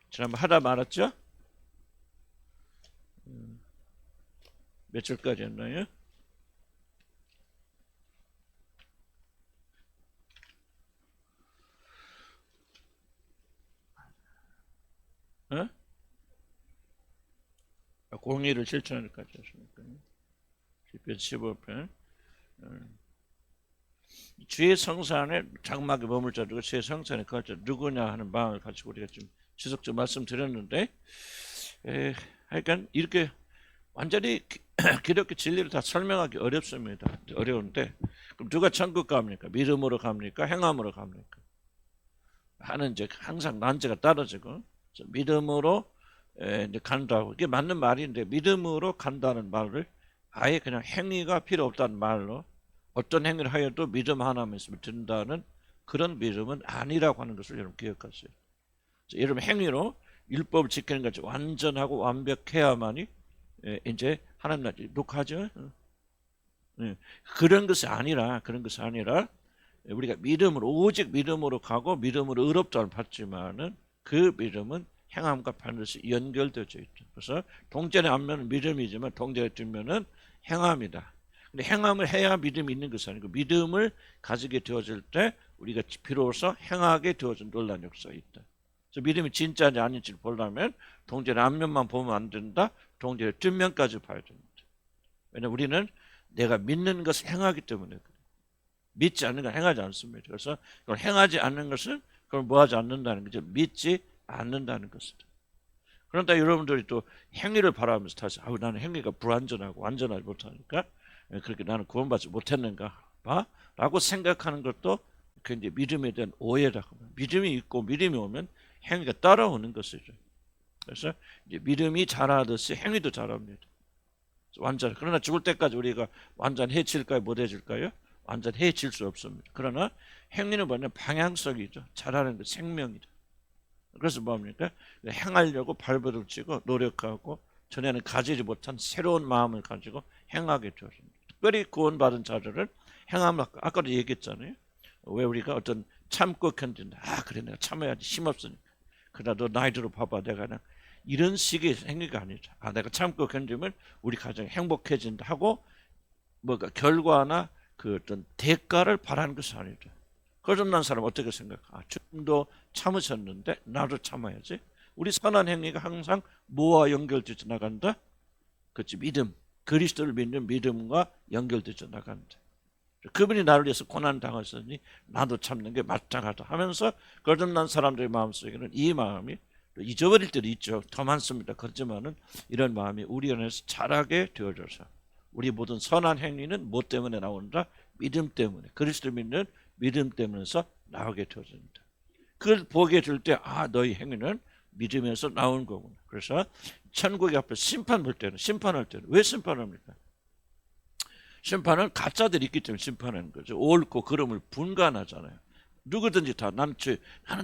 지난번 하다 말았죠? 몇 절까지 했나요? 어? 공의를 실천할 까지 하십니까? 15편. 주의 성산에 장막에 머물 자들과 주의 성산에 거할 자 누구냐 하는 마음을 가지고 우리가 좀 지속적으로 말씀드렸는데, 하여간 이렇게 완전히 기독교 진리를 다 설명하기 어렵습니다. 어려운데, 그럼 누가 천국 갑니까? 믿음으로 갑니까? 행함으로 갑니까? 하는 이제 항상 난제가 떨어지고, 믿음으로 이제 간다고, 이게 맞는 말인데, 믿음으로 간다는 말을 아예 그냥 행위가 필요 없다는 말로, 어떤 행위를 하여도 믿음 하나만 있으면 된다는 그런 믿음은 아니라고 하는 것을 여러분 기억하세요. 여러분 행위로 율법을 지키는 것이 완전하고 완벽해야만이 이제 하나님 나라 녹하죠. 그런 것이 아니라 우리가 믿음으로, 오직 믿음으로 가고 믿음으로 의롭다를 받지만은 그 믿음은 행함과 반드시 연결되어져 있죠. 그래서 동전의 앞면은 믿음이지만 동전의 뒷면은 행함이다. 근데 행함을 해야 믿음이 있는 것이 아니고 믿음을 가지게 되어질 때 우리가 비로소 행하게 되어진 놀라운 역사가 있다. 그래서 믿음이 진짜인지 아닌지를 보려면 동전의 앞면만 보면 안 된다. 동전의 뒷면까지 봐야 됩니다. 왜냐하면 우리는 내가 믿는 것을 행하기 때문에 그래요. 믿지 않는 건 행하지 않습니다. 그래서 그걸 행하지 않는 것은 그걸 뭐하지 않는다는 거죠. 믿지 않는다는 것이다. 그런데 여러분들이 또 행위를 바라면서 다시 나는 행위가 불완전하고 완전하지 못하니까 그렇게 나는 구원받지 못했는가 봐? 라고 생각하는 것도 굉장히 믿음에 대한 오해라고 합니다. 믿음이 있고 믿음이 오면 행위가 따라오는 것이죠. 그래서 이제 믿음이 자라듯이 행위도 자랍니다. 완전. 그러나 죽을 때까지 우리가 완전해질까요? 못해질까요? 완전해질 수 없습니다. 그러나 행위는 뭐냐면 방향성이죠. 자라는 것, 생명이죠. 그래서 뭡니까? 행하려고 발버둥 치고 노력하고 전에는 가지지 못한 새로운 마음을 가지고 행하게 되었습니다. 특별히 구원받은 자들은 행함을 아까도 얘기했잖아요. 왜 우리가 어떤 참고 견딘다. 그래 내가 참아야지 힘없으니까. 그러나 너 나이 들어 봐봐 내가 그냥 이런 식의 행위가 아니죠. 내가 참고 견디면 우리 가정이 행복해진다 하고 뭐가 결과나 그 어떤 대가를 바라는 것이 아니죠. 거듭난 사람 어떻게 생각해? 주님도 참으셨는데 나도 참아야지. 우리 선한 행위가 항상 뭐와 연결되어 나간다? 그렇지, 믿음. 그리스도를 믿는 믿음과 연결되어 나간다. 그분이 나를 위해서 고난 당하셨으니 나도 참는 게 마땅하다 하면서 거듭난 사람들의 마음속에는 이 마음이 잊어버릴 때도 있죠. 더 많습니다. 그렇지만은 이런 마음이 우리 안에서 자라게 되어져서 우리 모든 선한 행위는 뭐 때문에 나온다? 믿음 때문에. 그리스도 믿는 믿음 때문에서 나오게 되어집니다. 그걸 보게 될 때 너희 행위는 믿음에서 나온 거구나. 그래서 천국의 앞에 심판할 때는 왜 심판합니까? 심판은 가짜들이 있기 때문에 심판하는 거죠. 옳고 그름을 분간하잖아요. 누구든지 다 나는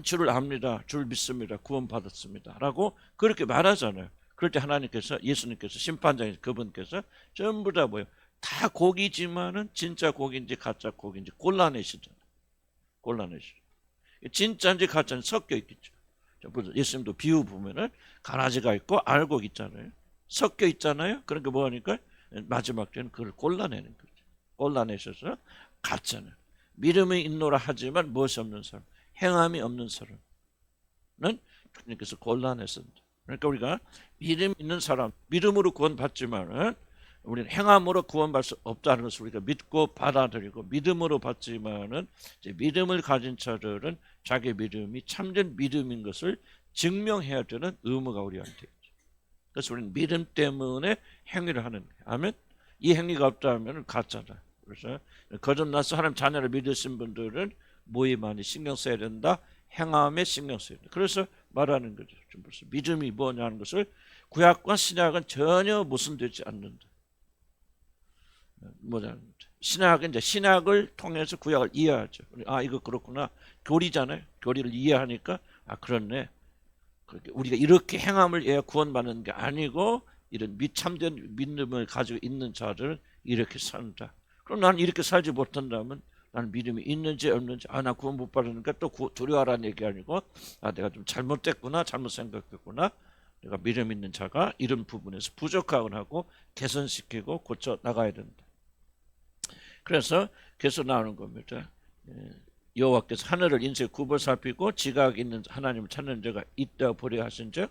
주를 압니다. 주를 믿습니다. 구원받았습니다. 라고 그렇게 말하잖아요. 그럴 때 하나님께서, 예수님께서, 심판장에서 그분께서 전부 다 뭐예요? 다 고기지만은 진짜 고기인지 가짜 고기인지 골라내시잖아요. 진짜인지 가짜인지 섞여 있겠죠. 예수님도 비유 보면은 가라지가 있고 알곡 있잖아요. 섞여 있잖아요. 그러니까 뭐 하니까 마지막 때는 그걸 골라내는 거죠. 골라내셔서 가짜는 믿음이 있노라 하지만 무엇이 없는 사람, 행함이 없는 사람은 주님께서 골라냈습니다. 그러니까 우리가 믿음 있는 사람, 믿음으로 구원받지만은 우리는 행함으로 구원받을 수 없다는 것을 우리가 믿고 받아들이고 믿음으로 받지만은 이제 믿음을 가진 자들은 자기 믿음이 참된 믿음인 것을 증명해야 되는 의무가 우리한테 있죠. 그래서 우리는 믿음 때문에 행위를 하는 거예요. 아멘. 이 행위가 없다면 가짜다. 그래서 거듭나서 하나님 자녀를 믿으신 분들은 뭐에 많이 신경 써야 된다? 행함에 신경 써야 된다. 그래서 말하는 거죠. 믿음이 뭐냐는 것을 구약과 신약은 전혀 모순되지 않는다. 신약은 이제 신약을 통해서 구약을 이해하죠. 이거 그렇구나. 교리잖아요. 교리를 이해하니까 그렇네. 우리가 이렇게 행함을 해야 구원받는 게 아니고 이런 참된 믿음을 가지고 있는 자들은 이렇게 산다. 그럼 나는 이렇게 살지 못한다면 나는 믿음이 있는지 없는지, 나 구원 못 받으니까 또 두려워하라는 얘기 아니고, 내가 좀 잘못됐구나, 잘못 생각했구나, 내가 믿음 있는 자가 이런 부분에서 부족하곤 하고 개선시키고 고쳐 나가야 된다. 그래서 계속 나오는 겁니다. 여호와께서 하늘을 인쇄 굽어 살피고 지각 있는 하나님을 찾는 자가 있다 보려 하신즉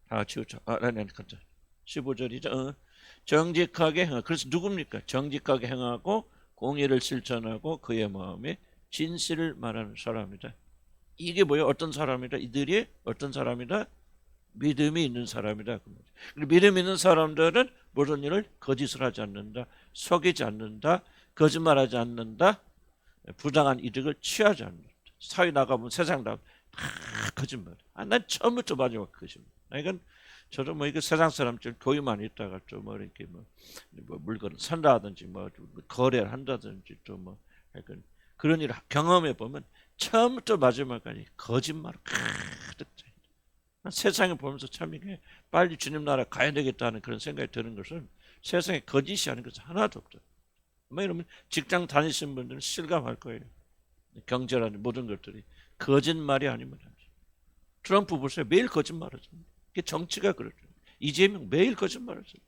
다 같이 우쳐. 15절이죠. 정직하게 행하고, 그래서 누굽니까? 정직하게 행하고 공의를 실천하고 그의 마음에 진실을 말하는 사람이다. 이게 뭐예요? 어떤 사람이다? 이들이 어떤 사람이다? 믿음이 있는 사람이다. 믿음 있는 사람들은 모든 일을 거짓을 하지 않는다, 속이지 않는다, 거짓말하지 않는다, 부당한 이득을 취하지 않는다. 사회 나가면 세상 나가면 다 거짓말. 난 처음부터 마지막 거짓말. 이건 저도 이거 세상 사람처럼 교육만 있다가 좀 이렇게 뭐 물건을 산다든지 거래를 한다든지 좀 약간 그런 일을 경험해 보면 처음부터 마지막까지 거짓말을 가득 차. 세상에 보면서 참 이게 빨리 주님 나라 가야 되겠다는 그런 생각이 드는 것은 세상에 거짓이 아닌 것은 하나도 없다. 이러면 직장 다니시는 분들은 실감할 거예요. 경제라는 모든 것들이 거짓말이 아니면 트럼프 보세요. 매일 거짓말하잖아요. 이게 정치가 그렇죠. 이재명 매일 거짓말하죠.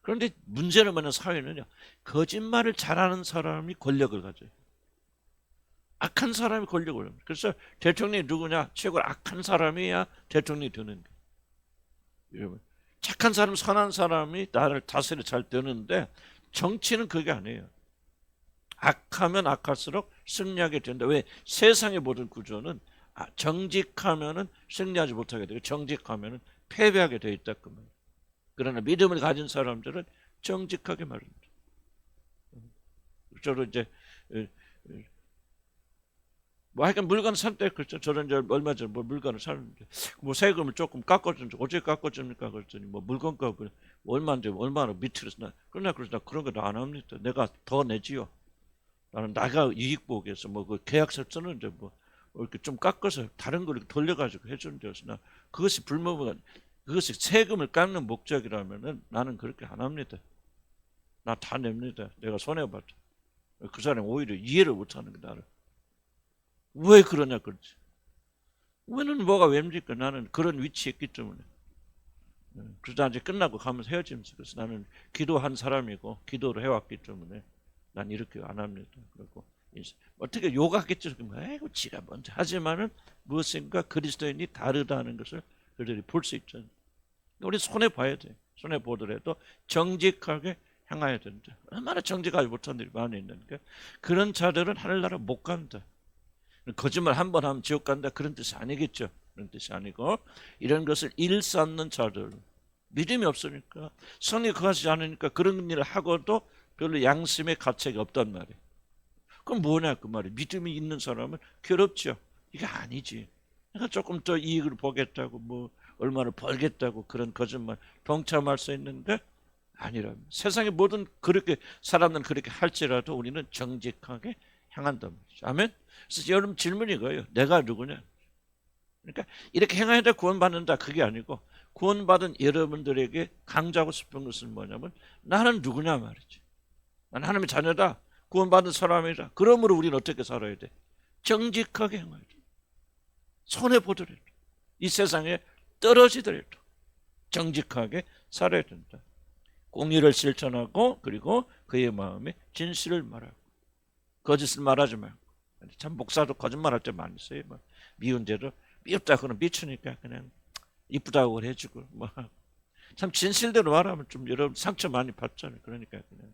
그런데 문제는 뭐냐, 사회는요, 거짓말을 잘하는 사람이 권력을 가져요. 악한 사람이 권력을 합니다. 그래서 대통령이 누구냐? 최고로 악한 사람이야 대통령이 되는 거예요. 여러분, 착한 사람, 선한 사람이 나를 다스려 잘 되는데 정치는 그게 아니에요. 악하면 악할수록 승리하게 된다. 왜? 세상의 모든 구조는 정직하면은 승리하지 못하게 되고 정직하면은 패배하게 되어 있다. 그러나 믿음을 가진 사람들은 정직하게 말합니다. 저도 이제 하여간 물건 살 때 그렇죠. 저는 이제 얼마 전에 물건을 사는데 세금을 조금 깎아주는데 어떻게 깎아줍니까? 그랬더니 물건값을 얼마인데 얼마나 밑으로 나 그러나 그런 거 안 합니다. 내가 더 내지요. 나는 내가 이익 보기 위해서 그 계약서 쓰는데 이렇게 좀 깎아서 다른 걸 돌려가지고 해주는 데서 나 그것이 불법은 그것이 세금을 깎는 목적이라면은 나는 그렇게 안 합니다. 나 다 냅니다. 내가 손해봤다. 그 사람이 오히려 이해를 못하는 게 나를. 왜 그러냐 그렇지. 왜는 뭐가 왜입니까? 나는 그런 위치에 있기 때문에. 그러다 이제 끝나고 가면서 헤어지면서 그래서 나는 기도한 사람이고 기도를 해왔기 때문에 난 이렇게 안 합니다. 그리고 어떻게 욕하겠죠. 아이고 지가 먼저 하지만은 무엇인가 그리스도인이 다르다는 것을 그들이 볼 수 있잖아요. 우리 손해 봐야 돼. 손해 보더라도 정직하게 행해야 된다. 얼마나 정직하지 못한 일이 많이 있는데 그런 자들은 하늘나라 못 간다. 거짓말 한 번 하면 지옥 간다 그런 뜻이 아니겠죠. 그런 뜻이 아니고 이런 것을 일삼는 자들, 믿음이 없으니까 성령이 거하지 않으니까 그런 일을 하고도 별로 양심의 가책이 없단 말이에요. 그럼 뭐냐 그 말이에요. 믿음이 있는 사람은 괴롭죠. 이게 아니지. 내가 조금 더 이익을 보겠다고 얼마를 벌겠다고 그런 거짓말 동참할 수 있는데 아니랍니다. 세상의 모든 그렇게 사람들은 그렇게 할지라도 우리는 정직하게 행한단 말이죠. 아멘. 그래서 여러분 질문이 이거예요. 내가 누구냐? 그러니까 이렇게 행하다 구원받는다 그게 아니고 구원받은 여러분들에게 강조하고 싶은 것은 뭐냐면 나는 누구냐 말이지. 나는 하나님의 자녀다. 구원받은 사람이다. 그러므로 우리는 어떻게 살아야 돼? 정직하게 행해야 돼. 손해보더라도 이 세상에 떨어지더라도 정직하게 살아야 된다. 공의를 실천하고 그리고 그의 마음에 진실을 말하고 거짓을 말하지 말고. 참 목사도 거짓말할 때 많이 있어요. 미운 죄도 미웠다 그러면 미치니까 그냥 이쁘다고 해주고 참 진실대로 말하면 좀 여러분 상처 많이 받잖아요. 그러니까 그냥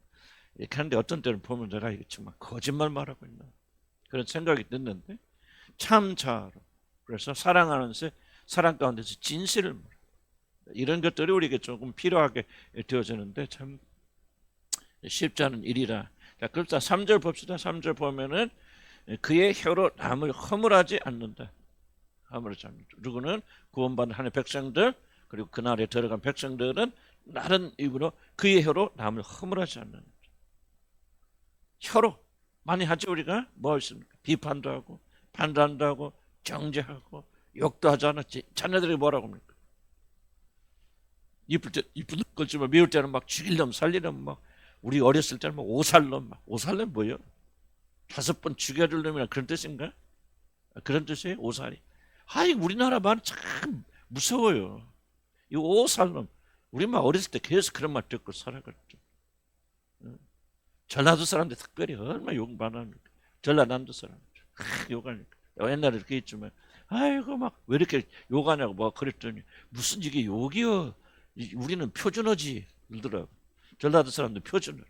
이렇게 하는데 어떤 때는 보면 내가 이거 정말 거짓말 말하고 있나 그런 생각이 드는데 참 잘 그래서 사랑하는 사랑 가운데서 진실을 말해. 이런 것들이 우리에게 조금 필요하게 되어지는데 참 쉽지 않은 일이라. 자, 그렇다 3절 봅시다. 3절 보면은 그의 혀로 남을 허물하지 않는다. 허물하지 않는다. 누구는 구원받은 하나님의 백성들 그리고 그날에 들어간 백성들은 다른 이유로 그의 혀로 남을 허물하지 않는다. 혀로 많이 하죠. 우리가 뭐 있습니까? 비판도 하고 판단도 하고 정죄하고 욕도 하잖아. 자녀들이 뭐라고 합니까? 이쁠 때 이쁜 거지만 미울 때는 막 죽일 놈 살릴 놈 우리 어렸을 때는 오살놈 오살놈 뭐예요? 5번 죽여줄 놈이라 그런 뜻인가? 그런 뜻이에요? 오살이. 아이, 우리나라 말은 참 무서워요. 이 오살놈. 우리 막 어렸을 때 계속 그런 말 듣고 살아갔죠. 전라도 사람들 특별히 얼마나 욕 많습니까? 전라남도 사람들 욕하니까. 옛날에 이렇게 있지만, 아이고 막 왜 이렇게 욕하냐고 막 그랬더니, 무슨 이게 욕이여? 우리는 표준어지 이러더라고. 전라도 사람들 표준어래.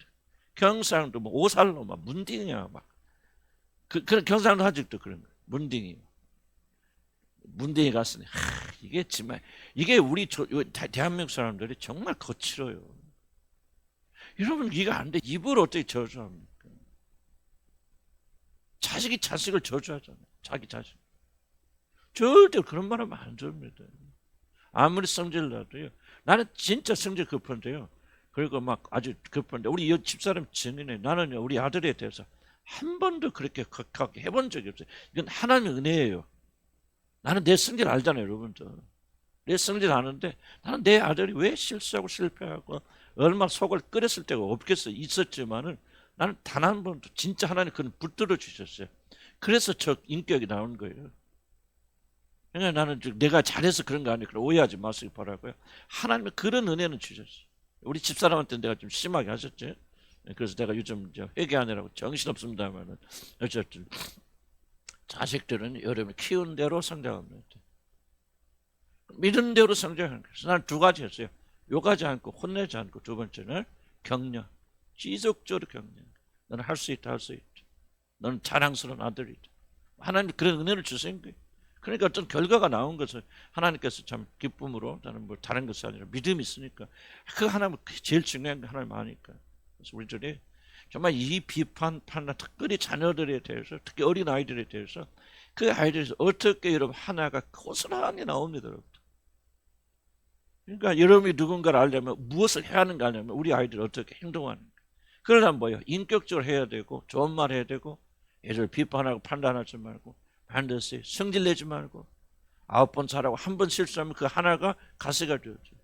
경상도 뭐 오살놈 막 문딩이야 막. 그런 경상도 아직도 그런 거. 문딩이. 문딩이 갔으니 이게 정말 이게 우리 대한민국 사람들이 정말 거칠어요. 여러분 이거 안 돼. 입을 어떻게 저주합니까? 자식이 자식을 저주하잖아요. 자기 자식. 절대 그런 말 하면 안 됩니다. 아무리 성질 나도요. 나는 진짜 성질 급한데요. 그리고 막 아주 급한데 우리 집사람 증인해. 나는요 우리 아들에 대해서 한 번도 그렇게 극하게 해본 적이 없어요. 이건 하나님의 은혜예요. 나는 내 성질 알잖아요, 여러분들. 내 성질 아는데 나는 내 아들이 왜 실수하고 실패하고 얼마나 속을 끓였을 때가 없겠어. 있었지만은 나는 단 한 번도 진짜 하나님 그건 붙들어 주셨어요. 그래서 저 인격이 나온 거예요. 그러니까 나는 내가 잘해서 그런 거 아니니까 오해하지 마시기 바라고요. 하나님의 그런 은혜는 주셨어요. 우리 집사람한테 내가 좀 심하게 하셨죠. 그래서 내가 요즘 회개하느라고 정신없습니다만은 어쨌든 자식들은 여러분이 키운 대로 성장합니다. 믿은 대로 성장하는 거예요. 나는 2가지 했어요. 욕하지 않고 혼내지 않고, 2번째는 격려. 지속적으로 격려. 너는 할 수 있다, 할 수 있다. 너는 자랑스러운 아들이다. 하나님 그런 은혜를 주신 거예요. 그러니까 어떤 결과가 나온 것을 하나님께서 참 기쁨으로, 나는 뭐 다른 것이 아니라 믿음이 있으니까 그 하나님 제일 중요한 게 하나님 아니까. 그래서 우리들이 정말 이 비판, 판단, 특별히 자녀들에 대해서, 특히 어린 아이들에 대해서 그 아이들에서 어떻게 여러분 하나가 고스란히 나옵니다, 여러분. 그러니까 여러분이 누군가를 알려면 무엇을 해야 하는가 하려면 우리 아이들이 어떻게 행동하는가. 그러려면 뭐예요? 인격적으로 해야 되고 좋은 말 해야 되고 애들 비판하고 판단하지 말고 반드시 성질내지 말고 9번 잘하고 1번 실수하면 그 하나가 가시가 되어죠.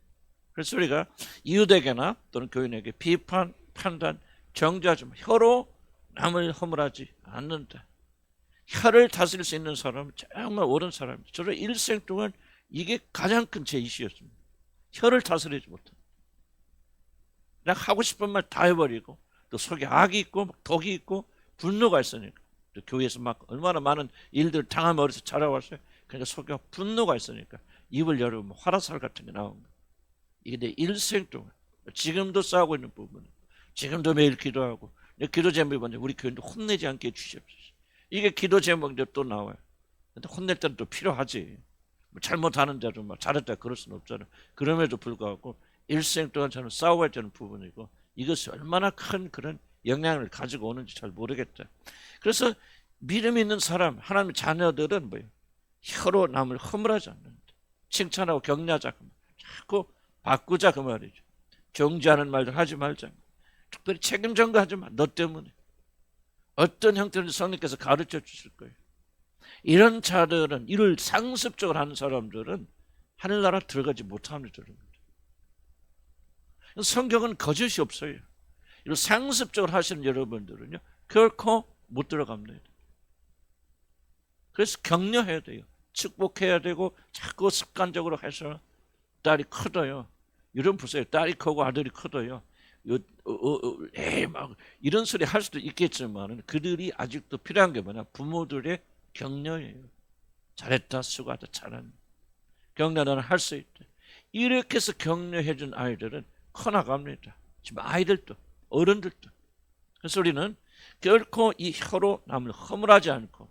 그래서 우리가 이웃에게나 또는 교인에게 비판, 판단, 정죄하지 마. 혀로 남을 허물하지 않는다. 혀를 다스릴 수 있는 사람은 정말 옳은 사람입니다. 저는 일생 동안 이게 가장 큰 제 이슈였습니다. 혀를 다스리지 못한다. 그냥 하고 싶은 말 다 해버리고 또 속에 악이 있고 독이 있고 분노가 있으니까 또 교회에서 막 얼마나 많은 일들 당하면 어려서 자라왔어요. 그러니까 속에 분노가 있으니까 입을 열으면 화라살 같은 게 나온 거예요. 이게 내 일생 동안 지금도 싸우고 있는 부분, 지금도 매일 기도하고 기도 제목이 뭔지 우리 교인도 혼내지 않게 해주시옵소서. 이게 기도 제목인데 또 나와요. 근데 혼낼 때는 또 필요하지. 뭐 잘못하는 대로 막 잘했다 그럴 수는 없잖아요. 그럼에도 불구하고 일생 동안 저는 싸워야 되는 부분이고 이것이 얼마나 큰 그런 영향을 가지고 오는지 잘 모르겠다. 그래서 믿음 있는 사람, 하나님의 자녀들은 뭐예요? 혀로 남을 허물하지 않는다. 칭찬하고 격려하자. 자꾸 바꾸자 그 말이죠. 정죄하는 말들 하지 말자. 특별히 책임 전가하지 마. 너 때문에. 어떤 형태로든 성령께서 가르쳐 주실 거예요. 이런 자들은, 이를 상습적으로 하는 사람들은 하늘나라 들어가지 못합니다. 성경은 거짓이 없어요. 이걸 상습적으로 하시는 여러분들은요 결코 못 들어갑니다. 그래서 격려해야 돼요. 축복해야 되고 자꾸 습관적으로 해서 딸이 커도요. 이런 보세요. 딸이 크고 아들이 커도요. 막 이런 소리 할 수도 있겠지만 그들이 아직도 필요한 게 뭐냐? 부모들의 격려예요. 잘했다, 수고하다, 잘한다. 격려는 할 수 있다. 이렇게 해서 격려해 준 아이들은 커나갑니다. 지금 아이들도 어른들도. 그래서 우리는 결코 이 혀로 남을 허물하지 않고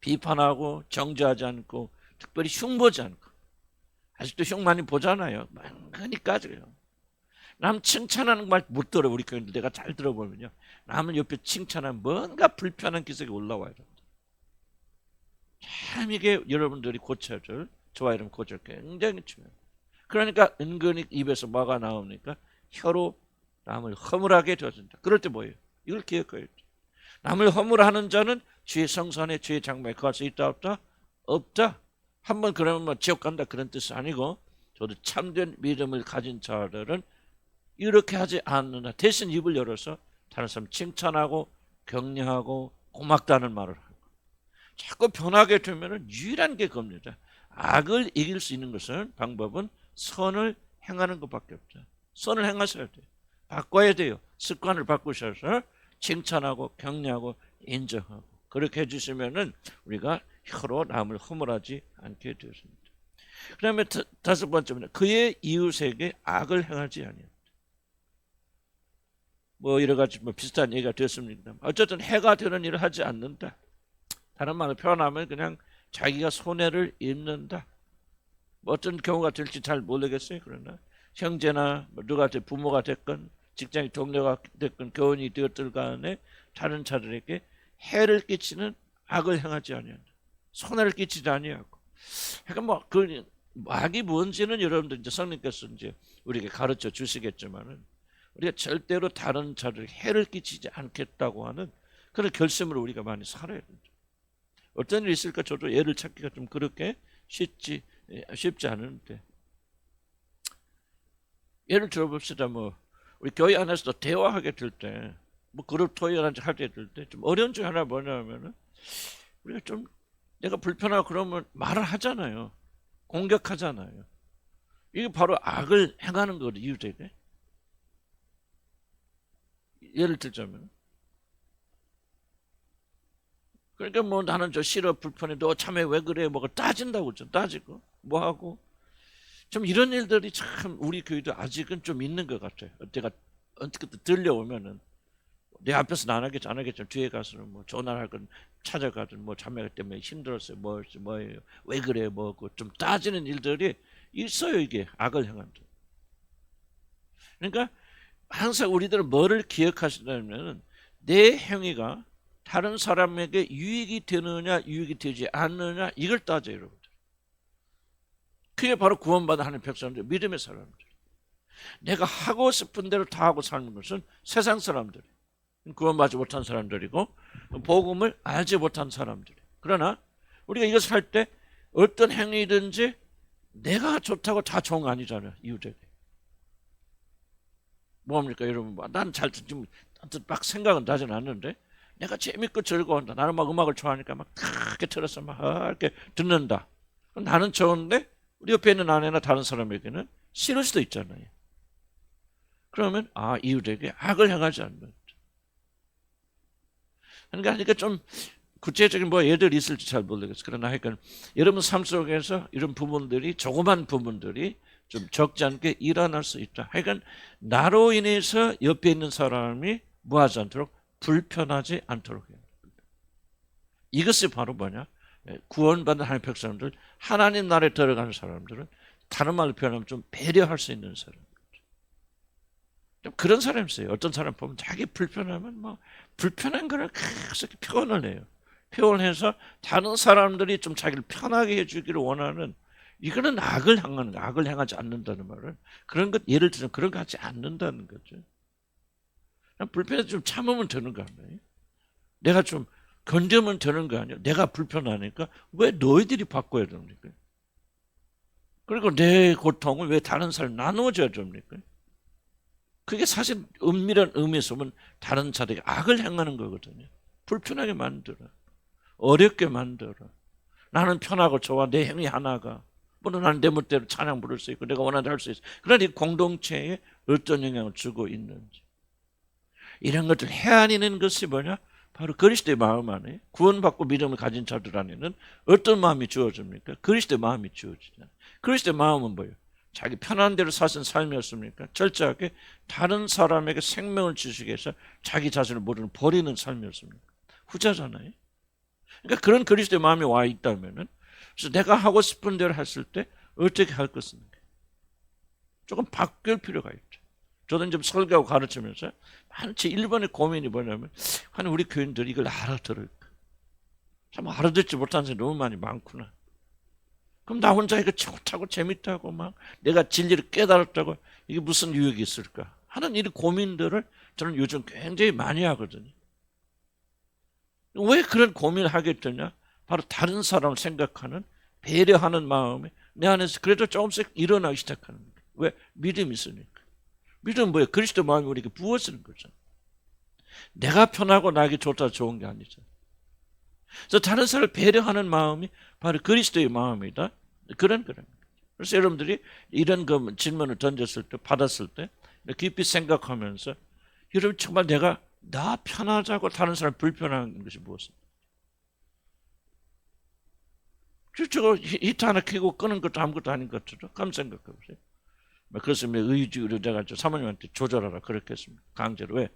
비판하고 정죄하지 않고 특별히 흉보지 않고. 아직도 흉 많이 보잖아요. 많이 까져요. 남 칭찬하는 말 못 들어. 우리 교인들 내가 잘 들어보면요. 남은 옆에 칭찬하면 뭔가 불편한 기색이 올라와요. 참 이게 여러분들이 고쳐야 될, 저와 여러분 고칠 굉장히 중요해요. 그러니까 은근히 입에서 뭐가 나오니까 혀로 남을 허물하게 되어진다. 그럴 때 뭐예요? 이걸 기억해야죠. 남을 허물하는 자는 주의 성산에 주의 장막에 거할 수 있다 없다? 없다. 한번 그러면 뭐 지옥 간다 그런 뜻이 아니고 저도 참된 믿음을 가진 자들은 이렇게 하지 않는다. 대신 입을 열어서 다른 사람 칭찬하고 격려하고 고맙다는 말을 하고 자꾸 변하게 되면 유일한 게 겁니다. 악을 이길 수 있는 것은 방법은 선을 행하는 것밖에 없죠. 선을 행하셔야 돼요. 바꿔야 돼요. 습관을 바꾸셔서 칭찬하고 격려하고 인정하고 그렇게 해주시면은 우리가 혀로 남을 허물하지 않게 되었습니다. 그다음에 다섯 번째는 그의 이웃에게 악을 행하지 아니한다. 뭐 여러 가지 뭐 비슷한 얘기가 되었습니다. 어쨌든 해가 되는 일을 하지 않는다. 다른 말로 표현하면 그냥 자기가 손해를 입는다. 뭐 어떤 경우가 될지 잘 모르겠어요. 그러나 형제나 누구한테 부모가 됐건 직장 동료가 됐건 교원이 되었든 간에 다른 자들에게 해를 끼치는 악을 행하지 아니한다. 손해를 끼치지 아니하고. 그러니까 뭐 그 악이 뭔지는 여러분들 이제 성령께서 이제 우리에게 가르쳐 주시겠지만은 우리가 절대로 다른 자들에게 해를 끼치지 않겠다고 하는 그런 결심을 우리가 많이 살아야 된다. 어떤 일이 있을까 저도 예를 찾기가 좀 그렇게 쉽지 않은데 예를 들어봅시다. 뭐 우리 교회 안에서도 대화하게 될 때 뭐 그룹 토의를 하게 될 때 좀 어려운 중 하나 뭐냐면은 우리가 좀 내가 불편하고 그러면 말을 하잖아요. 공격하잖아요. 이게 바로 악을 행하는 거거든요. 이웃에게. 예를 들자면 그러니까 뭐 나는 저 싫어 불편해 너 참에 왜 그래 뭐 따진다고 좀 따지고 뭐 하고 좀 이런 일들이 참 우리 교회도 아직은 좀 있는 것 같아요. 내가 어떻게 들려오면은 내 앞에서 안 하겠지만 뒤에 가서는 뭐 전화하건 찾아가든 뭐 자매 때문에 힘들었어요 뭐예요 왜 그래 뭐 좀 따지는 일들이 있어요. 이게 악을 행한다. 그러니까 항상 우리들은 뭐를 기억하시냐면 내 행위가 다른 사람에게 유익이 되느냐 유익이 되지 않느냐 이걸 따져요. 여러분들. 그게 바로 구원받은 하나님의 백성들 믿음의 사람들. 내가 하고 싶은 대로 다 하고 사는 것은 세상 사람들 구원받지 못한 사람들이고 복음을 알지 못한 사람들. 그러나 우리가 이것을 할 때 어떤 행위든지 내가 좋다고 다 좋은 거 아니잖아요. 이웃에게. 뭐합니까 여러분? 난 잘 지금 막 생각은 나진 않는데 내가 재밌고 즐거운다. 나는 막 음악을 좋아하니까 막 크게 틀어서 막 이렇게 듣는다. 나는 좋은데 우리 옆에 있는 아내나 다른 사람에게는 싫을 수도 있잖아요. 그러면 이웃에게 악을 행하지 않는. 그러니까 좀 구체적인 뭐 예들이 있을지 잘 모르겠어요. 그러나 하여간 여러분 삶 속에서 이런 부분들이 조그만 부분들이 좀 적지 않게 일어날 수 있다. 하여간 나로 인해서 옆에 있는 사람이 뭐하지 않도록 불편하지 않도록 해야 됩니다. 이것이 바로 뭐냐? 구원받은 하나님의 백성들, 하나님 나라에 들어가는 사람들은 다른 말로 표현하면 좀 배려할 수 있는 사람. 좀 그런 사람이 있어요. 어떤 사람 보면 자기 불편하면 뭐 불편한 거를 계속 표현을 해요. 표현해서 다른 사람들이 좀 자기를 편하게 해주기를 원하는 이거는 악을 행하는 거, 악을 행하지 않는다는 말은 그런 것 예를 들면 그런 거 하지 않는다는 거죠. 불편해서 좀 참으면 되는 거 아니에요? 내가 좀 견디면 되는 거 아니에요? 내가 불편하니까 왜 너희들이 바꿔야 됩니까? 그리고 내 고통을 왜 다른 사람 나눠줘야 됩니까? 그게 사실 은밀한 의미에서 보면 다른 자들에게 악을 행하는 거거든요. 불편하게 만들어. 어렵게 만들어. 나는 편하고 좋아. 내 행위 하나가. 물론 나는 내 멋대로 찬양 부를 수 있고 내가 원하는 대로 할 수 있어. 그러나 이 공동체에 어떤 영향을 주고 있는지. 이런 것들 헤아리는 것이 뭐냐? 바로 그리스도의 마음 안에 구원받고 믿음을 가진 자들 안에는 어떤 마음이 주어집니까? 그리스도의 마음이 주어지잖아요. 그리스도의 마음은 뭐예요? 자기 편한 대로 사신 삶이었습니까? 철저하게 다른 사람에게 생명을 주시기 위해서 자기 자신을 모르는 버리는 삶이었습니까? 후자잖아요. 그러니까 그런 그리스도의 마음이 와 있다면은 그래서 내가 하고 싶은 대로 했을 때 어떻게 할 것인가? 조금 바뀔 필요가 있죠. 저도 이제 설교하고 가르치면서 제 1번의 고민이 뭐냐면 아니 우리 교인들이 이걸 알아들을까? 참 알아듣지 못하는 사람이 너무 많구나. 그럼 나 혼자 이거 좋다고 재밌다고 막 내가 진리를 깨달았다고 이게 무슨 유익이 있을까 하는 이런 고민들을 저는 요즘 굉장히 많이 하거든요. 왜 그런 고민을 하게 되냐? 바로 다른 사람을 생각하는 배려하는 마음이 내 안에서 그래도 조금씩 일어나기 시작하는 거예요. 왜? 믿음이 있으니까. 믿음은 뭐예요? 그리스도 마음이 우리에게 부어지는 거죠. 내가 편하고 나에게 좋다 좋은 게 아니죠. 그래서 다른 사람을 배려하는 마음이 바로 그리스도의 마음이다. 그런. 그래서 여러분들이 이런 그 질문을 던졌을 때, 받았을 때 깊이 생각하면서 여러분 정말 내가 나 편하자고 다른 사람 불편한 것이 무엇입니까? 저거 히트 하나 켜고 끄는 것도 아무것도 아닌 것처럼 그럼 생각해 보세요. 그래서 의지로 내가 사모님한테 조절하라 그렇게 했습니다. 강제로. 왜?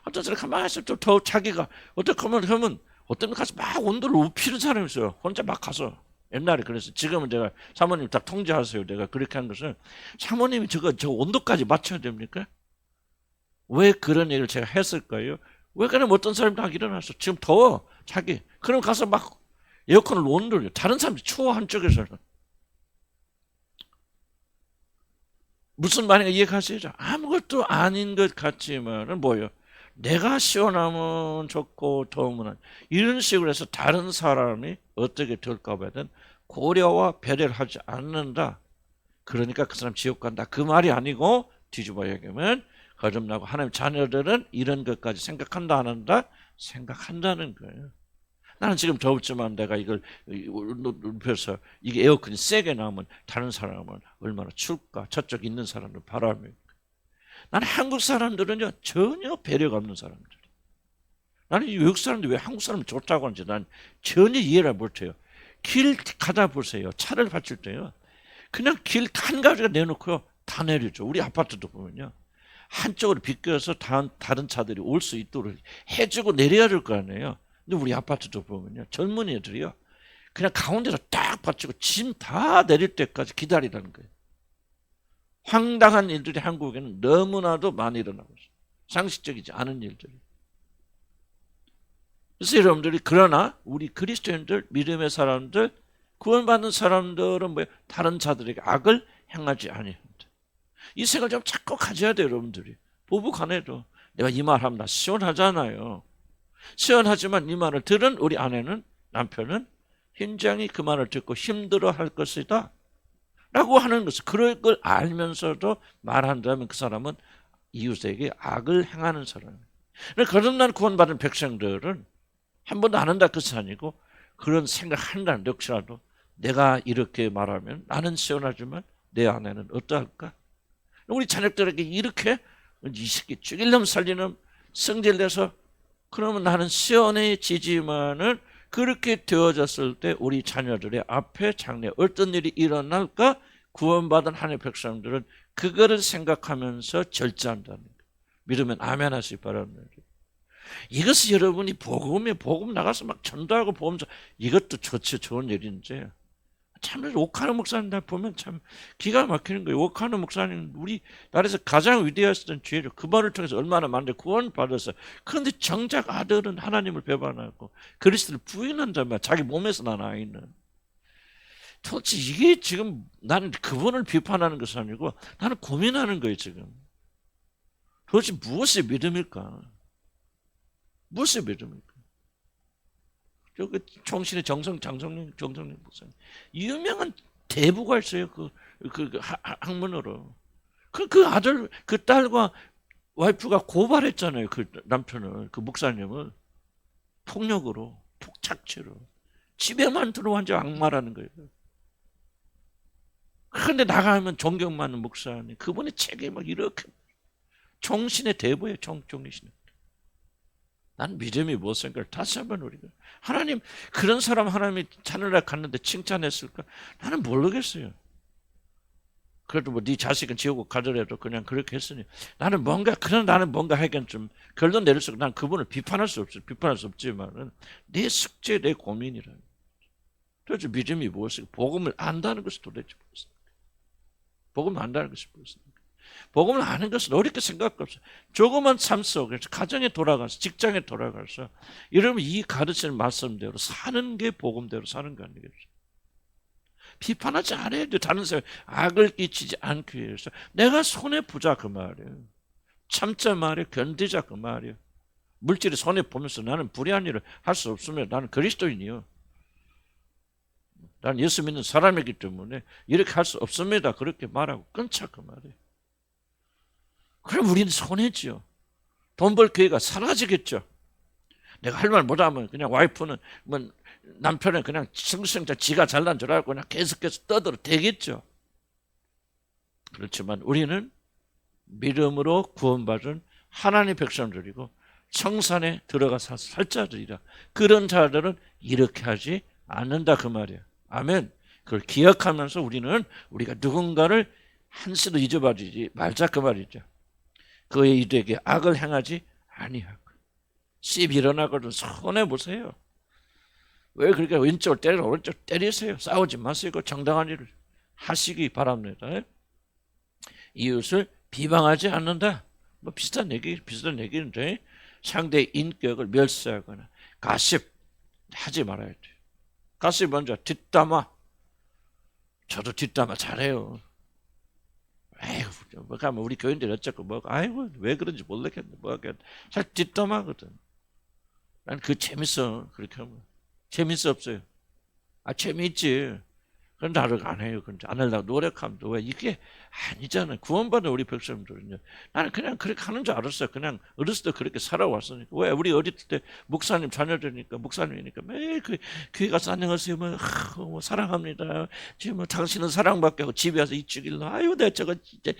어떤 사람이 가만히 있으면 더 자기가 어떻게 하면 어떤 데 가서 막 온도를 높이는 사람이 있어요. 혼자 막 가서. 옛날에 그래서 지금은 제가 사모님 다 통제하세요. 내가 그렇게 한 것은 사모님이 저 온도까지 맞춰야 됩니까? 왜 그런 일을 제가 했을까요? 왜 그러면 어떤 사람이 막 일어나서 지금 더워 자기 그럼 가서 막 에어컨을 온도를 다른 사람이 추워 한쪽에서는 무슨 말인가 이해하시죠? 아무것도 아닌 것 같지만은 뭐예요? 내가 시원하면 좋고 더우면 이런 식으로 해서 다른 사람이 어떻게 될까 봐든 고려와 배려를 하지 않는다. 그러니까 그 사람 지옥 간다. 그 말이 아니고 뒤집어 얘기하면 거듭나고 하나님 자녀들은 이런 것까지 생각한다 안 한다? 생각한다는 거예요. 나는 지금 더웠지만 내가 이걸 눕혀서 이게 에어컨이 세게 나오면 다른 사람은 얼마나 춥까? 저쪽 있는 사람들 바람이. 나는 한국 사람들은요 전혀 배려가 없는 사람들. 나는 이 외국 사람들이 왜 한국 사람이 좋다고 하는지 난 전혀 이해를 못해요. 길 가다 보세요. 차를 받칠 때요. 그냥 길 한가지가 내놓고요. 다 내려줘. 우리 아파트도 보면요. 한쪽으로 비껴서 다른 차들이 올 수 있도록 해주고 내려야 될 거 아니에요. 근데 우리 아파트도 보면요. 젊은이들이요. 그냥 가운데로 딱 받치고 짐 다 내릴 때까지 기다리라는 거예요. 황당한 일들이 한국에는 너무나도 많이 일어나고 있어요. 상식적이지 않은 일들이. 그래서 여러분들이 그러나 우리 그리스도인들, 믿음의 사람들, 구원받는 사람들은 뭐예요? 다른 자들에게 악을 행하지 아니한다. 이 생각을 좀 자꾸 가져야 돼요, 여러분들이. 부부 간에도 내가 이 말 하면 나 시원하잖아요. 시원하지만 이 말을 들은 우리 아내는 남편은 굉장히 그 말을 듣고 힘들어할 것이다 라고 하는 것을 그럴 걸 알면서도 말한다면 그 사람은 이웃에게 악을 행하는 사람이에요. 거듭난 구원받은 백성들은 한 번도 안 한다 그것이 아니고 그런 생각한다는 역시라도 내가 이렇게 말하면 나는 시원하지만 내 아내는 어떠할까? 우리 자녀들에게 이렇게 이 새끼 죽일 놈 살리는 성질 내서 그러면 나는 시원해지지만은 그렇게 되어졌을 때 우리 자녀들의 앞에 장래 어떤 일이 일어날까? 구원받은 하나님의 백성들은 그거를 생각하면서 절제한다는 거예요. 믿으면 아멘 하시기 바랍니다. 이것이 여러분이 복음 나가서 막 전도하고 복음 이것도 좋은 일인데 참 오카노 목사님 보면 참 기가 막히는 거예요. 오카노 목사님 우리 나라에서 가장 위대하셨던 죄를 그 말을 통해서 얼마나 많은 구원 받았어요. 그런데 정작 아들은 하나님을 배반하고 그리스도를 부인한다면 자기 몸에서 난 아이는 도대체 이게 지금 나는 그분을 비판하는 것이 아니고 나는 고민하는 거예요 지금. 도대체 무엇이 믿음일까? 무엇이 믿음일까? 그 총신의 정성님 목사님 유명한 대부가 있어요. 그 학문으로 그 아들 그 딸과 와이프가 고발했잖아요. 그 남편을 그 목사님을 폭력으로 폭착체로 집에만 들어와 앉아 악마라는 거예요. 그런데 나가면 존경받는 목사님 그분의 책에 막 이렇게 총신의 대부예요. 총리신. 난 믿음이 무엇인가를 다시 한번 우리가 하나님 그런 사람 하나님이 하늘에 갔는데 칭찬했을까? 나는 모르겠어요. 그래도 뭐 네 자식은 지옥을 가더라도 그냥 그렇게 했으니 나는 뭔가 하긴 좀 결론 내릴 수 없고 난 그분을 비판할 수 없지만은 내 숙제 내 고민이라는 도대체 믿음이 무엇이고 복음을 안다는 것이 도대체 무엇입니까? 복음을 안다는 것이 무엇입니까? 복음을 아는 것은 어렵게 생각할 거 없어요. 조그만 삶 속에서 가정에 돌아가서 직장에 돌아가서 여러분 이 가르치는 말씀대로 사는 게 복음대로 사는 거 아니겠어요? 비판하지 않아야 돼. 다른 사람 악을 끼치지 않기 위해서 내가 손해보자 그 말이에요. 참자 말이에요. 견디자 그 말이에요. 물질이 손해보면서 나는 불의한 일을 할 수 없으면 나는 그리스도인이요. 나는 예수 믿는 사람이기 때문에 이렇게 할 수 없습니다. 그렇게 말하고 끊자 그 말이에요. 그럼 우리는 손해지요. 돈 벌 기회가 사라지겠죠. 내가 할 말 못하면 그냥 와이프는 뭐 남편은 그냥 성실자 지가 잘난 줄 알고 그냥 계속해서 떠들어 대겠죠. 그렇지만 우리는 믿음으로 구원받은 하나님의 백성들이고 성산에 들어가서 살 자들이라. 그런 자들은 이렇게 하지 않는다 그 말이에요. 아멘. 그걸 기억하면서 우리는 우리가 누군가를 한시도 잊어버리지 말자 그 말이죠. 그의 이들에게 악을 행하지 아니하고. 씹 일어나거든 손해 보세요. 왜 그렇게 왼쪽을 때리고 오른쪽 때리세요. 싸우지 마시고 정당한 일을 하시기 바랍니다. 이웃을 비방하지 않는다. 뭐 비슷한 얘기인데 상대의 인격을 멸시하거나 가십 하지 말아야 돼요. 가십 먼저 뒷담화. 저도 뒷담화 잘해요. 아이고, 뭐 가면 우리 교인들 어쩌고 뭐, 아이고 왜 그런지 모르겠네. 뭐 잘 뒷담화거든. 난 그 재밌어 그렇게 하면. 재밌어 없어요? 아 재미있지. 그런데 나를 안 해요. 그런데 안 하려고 노력하면 왜 이게 아니잖아요. 구원받은 우리 백성들은요. 나는 그냥 그렇게 하는 줄 알았어요. 그냥 어렸을 때 그렇게 살아왔으니까. 왜 우리 어릴 때 목사님 자녀들이니까 목사님이니까 매일 그 교회 가서 안녕하세요. 뭐 사랑합니다. 지금 뭐 당신은 사랑받게 하고 집에 와서 이쪽일로 아유 내가 저거 진짜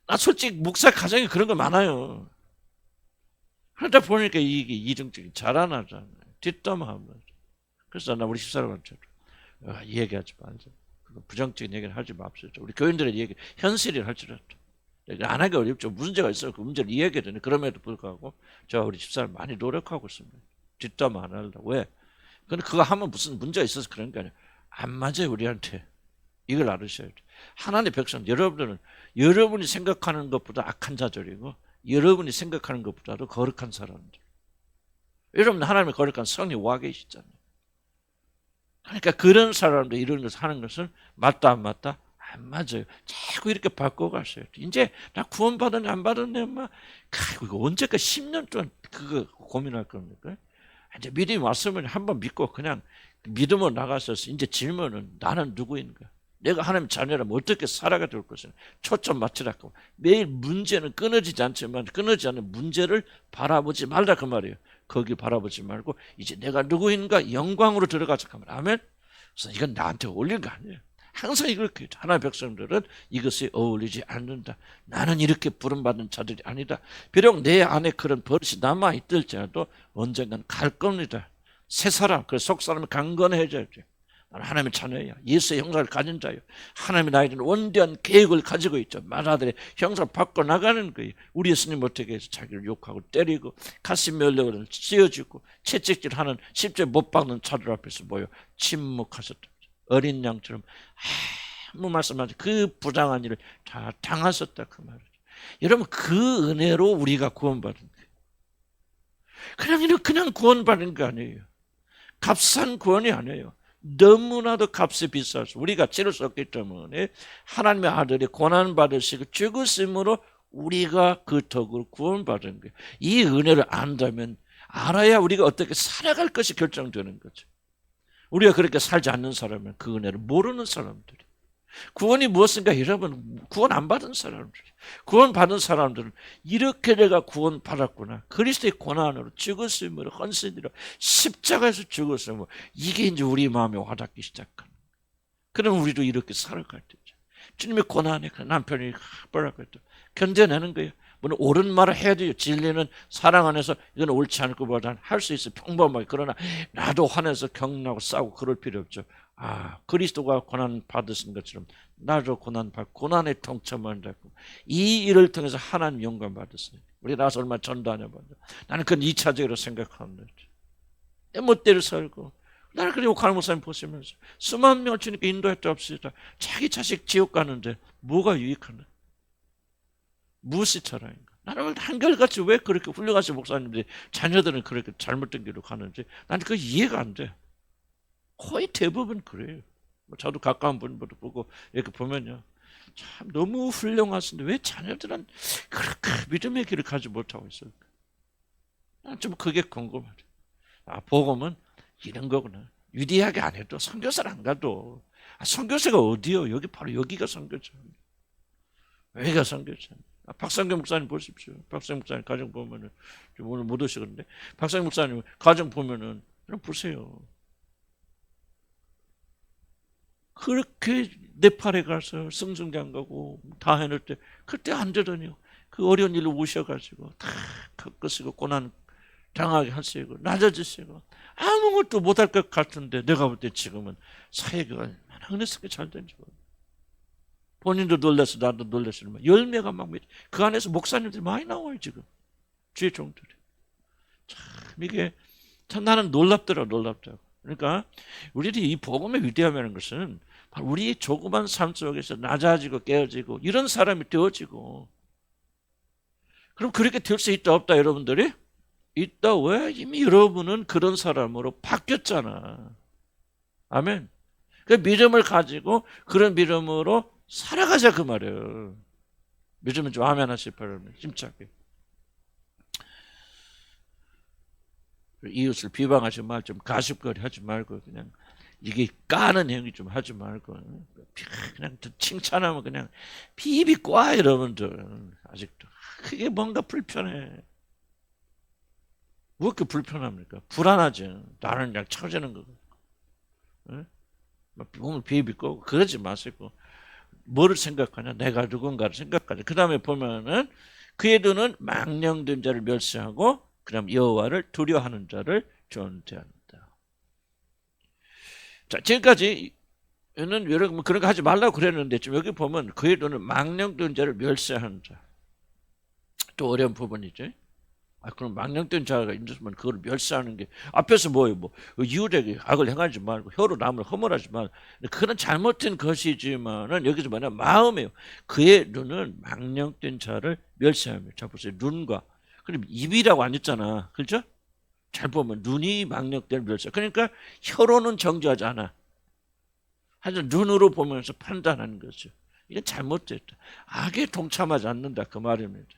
나 솔직히 목사 가정에 그런 거 많아요. 그러다 보니까 이게 이중적인 자라나잖아요. 뒷담화하면서. 그래서 나 우리 집사람한테 얘기하지 말자. 부정적인 얘기를 하지 맙시다. 우리 교인들의 얘기, 현실을 할지라도. 안 하기 어렵죠. 문제가 있어요. 그 문제를 이야기해야 되는데 그럼에도 불구하고 저 우리 집사람 많이 노력하고 있습니다. 뒷담화 안 하려고. 왜? 근데 그거 하면 무슨 문제가 있어서 그런 게 아니라 안 맞아요 우리한테. 이걸 알으셔야 돼요. 하나님의 백성 여러분들은 여러분이 생각하는 것보다 악한 자들이고 여러분이 생각하는 것보다도 거룩한 사람들. 여러분 하나님의 거룩한 성이 와 계시잖아요. 그러니까 그런 사람들 이런 것을 하는 것은 맞다 안 맞다? 안 맞아요. 자꾸 이렇게 바꿔가셔야 돼. 이제 나 구원받았네 안 받았네 막 이거 언제까 10년 동안 그거 고민할 겁니까? 이제 믿음이 왔으면 한번 믿고 그냥 믿음으로 나가서 이제 질문은 나는 누구인가? 내가 하나님 자녀라면 어떻게 살아가 될 것인가? 초점 맞추라고. 매일 문제는 끊어지지 않지만 끊어지지 않는 문제를 바라보지 말라 그 말이에요. 거기 바라보지 말고 이제 내가 누구인가 영광으로 들어가자 그 말. 아멘. 그래서 이건 나한테 어울리는 거 아니에요. 항상 이렇게 하나님의 백성들은 이것이 어울리지 않는다. 나는 이렇게 부름받은 자들이 아니다. 비록 내 안에 그런 버릇이 남아있을지라도 언젠간 갈 겁니다. 새 사람, 그 속 사람이 강건해져야 돼요. 나는 하나님의 자녀야. 예수의 형상을 가진 자요. 하나님이 나에게는 원대한 계획을 가지고 있죠. 만아들의 형상을 바꿔 나가는 거예요. 우리 예수님 어떻게 해서 자기를 욕하고 때리고 가슴 면력을 씌워주고 채찍질하는 십자에 못 박는 자들 앞에서 모여 침묵하셨다. 어린 양처럼 아무 말씀하지 그 부당한 일을 다 당하셨다 그 말이죠. 여러분 그 은혜로 우리가 구원받은 거예요. 그냥 구원받은 거 아니에요. 값싼 구원이 아니에요. 너무나도 값이 비싸서 우리가 치를 수 없기 때문에 하나님의 아들이 고난받으시고 죽으심으로 우리가 그 덕으로 구원받은 거예요. 이 은혜를 안다면 알아야 우리가 어떻게 살아갈 것이 결정되는 거죠. 우리가 그렇게 살지 않는 사람은 그 은혜를 모르는 사람들이. 구원이 무엇인가 여러분 구원 안 받은 사람들이. 구원 받은 사람들은 이렇게 내가 구원 받았구나. 그리스도의 고난으로 죽었음으로 헌신으로 십자가에서 죽었음으로 이게 이제 우리 마음에 와닿기 시작하는. 그럼 우리도 이렇게 살아갈 때죠. 주님의 고난에 남편이 뭐라고 했죠. 견뎌내는 거예요. 물론 옳은 말을 해야 돼요. 진리는 사랑 안에서 이건 옳지 않을 것보다는 할 수 있어요. 평범하게. 그러나 나도 화내서 경나고 싸우고 그럴 필요 없죠. 그리스도가 고난 받으신 것처럼 나도 고난에 동참한다고. 이 일을 통해서 하나님 영광 받으세요. 우리 나서 얼마 전도하냐면요. 나는 그건 2차적으로 생각하는 거죠. 내 멋대로 살고. 나는 그리고 관 목사님 보시면서 수만 명을 주니까 인도할 데 없으시다. 자기 자식 지옥 가는데 뭐가 유익하나? 무엇이 철학인가? 나는 한결같이 왜 그렇게 훌륭하신 목사님들이 자녀들은 그렇게 잘못된 길로 가는지 나는 그 이해가 안 돼. 거의 대부분 그래요. 저도 가까운 분들도 보고 이렇게 보면요. 참 너무 훌륭하신데 왜 자녀들은 그렇게 믿음의 길을 가지 못하고 있을까? 난 좀 그게 궁금해요. 복음은 이런 거구나. 유디하게 안 해도 선교사를 안 가도 선교사가 어디요? 여기 바로 여기가 선교사입니다. 여기가 선교사입니다. 박상규 목사님 보십시오. 박상규 목사님 가정 보면은 오늘 못 오시는데 박상규 목사님 가정 보면은 그럼 보세요. 그렇게 네팔에 가서 승승장가고 다 해낼 때 그때 안 되더니요. 그 어려운 일을 오셔가지고 다 겪으시고 고난 당하게 하시고 낮아지시고 아무것도 못할 것 같은데 내가 볼 때 지금은 사회가 얼마나 은혜스럽게 잘 된지 몰라요. 본인도 놀라서 나도 놀랐지만 열매가 막 그 안에서 목사님들이 많이 나와요 지금 주의 종들이. 참 이게 참 나는 놀랍더라 놀랍다고. 그러니까 우리들이 이 복음의 위대함이라는 것은 우리 조그만 삶 속에서 낮아지고 깨어지고 이런 사람이 되어지고. 그럼 그렇게 될 수 있다 없다 여러분들이? 있다. 왜? 이미 여러분은 그런 사람으로 바뀌었잖아. 아멘. 그 믿음을 가지고 그런 믿음으로 살아가자 그 말이에요. 믿으면 좀 아멘 하실 바랍니다. 힘차게. 이웃을 비방하지 말고 좀 가십거리 하지 말고 그냥 이게 까는 행위 좀 하지 말고 그냥 칭찬하면 그냥 비비꼬아 여러분들 아직도 그게 뭔가 불편해. 왜 이렇게 불편합니까? 불안하죠. 나는 그냥 찾아는 거고. 몸을 비비고 그러지 마시고 뭐를 생각하냐? 내가 누군가를 생각하냐? 그 다음에 보면은 그의 눈은 망령된 자를 멸시하고 그다음 여호와를 두려워하는 자를 존대한다. 자, 지금까지는 여러분 그런 거 하지 말라고 그랬는데 지금 여기 보면 그의 눈은 망령된 자를 멸시하는 자. 또 어려운 부분이죠. 그럼 망령된 자가 있으면 그걸 멸시하는 게 앞에서 뭐예요? 뭐 이웃에게 악을 행하지 말고 혀로 남을 허물하지 말고 그런 잘못된 것이지만은 여기서 뭐냐 마음이에요. 그의 눈은 망령된 자를 멸시하며. 자 보세요. 눈과 그럼 입이라고 안 했잖아. 그렇죠? 잘 보면 눈이 망령된 멸시. 그러니까 혀로는 정죄하지 않아. 하여튼 눈으로 보면서 판단하는 거죠. 이게 잘못됐다. 악에 동참하지 않는다 그 말입니다.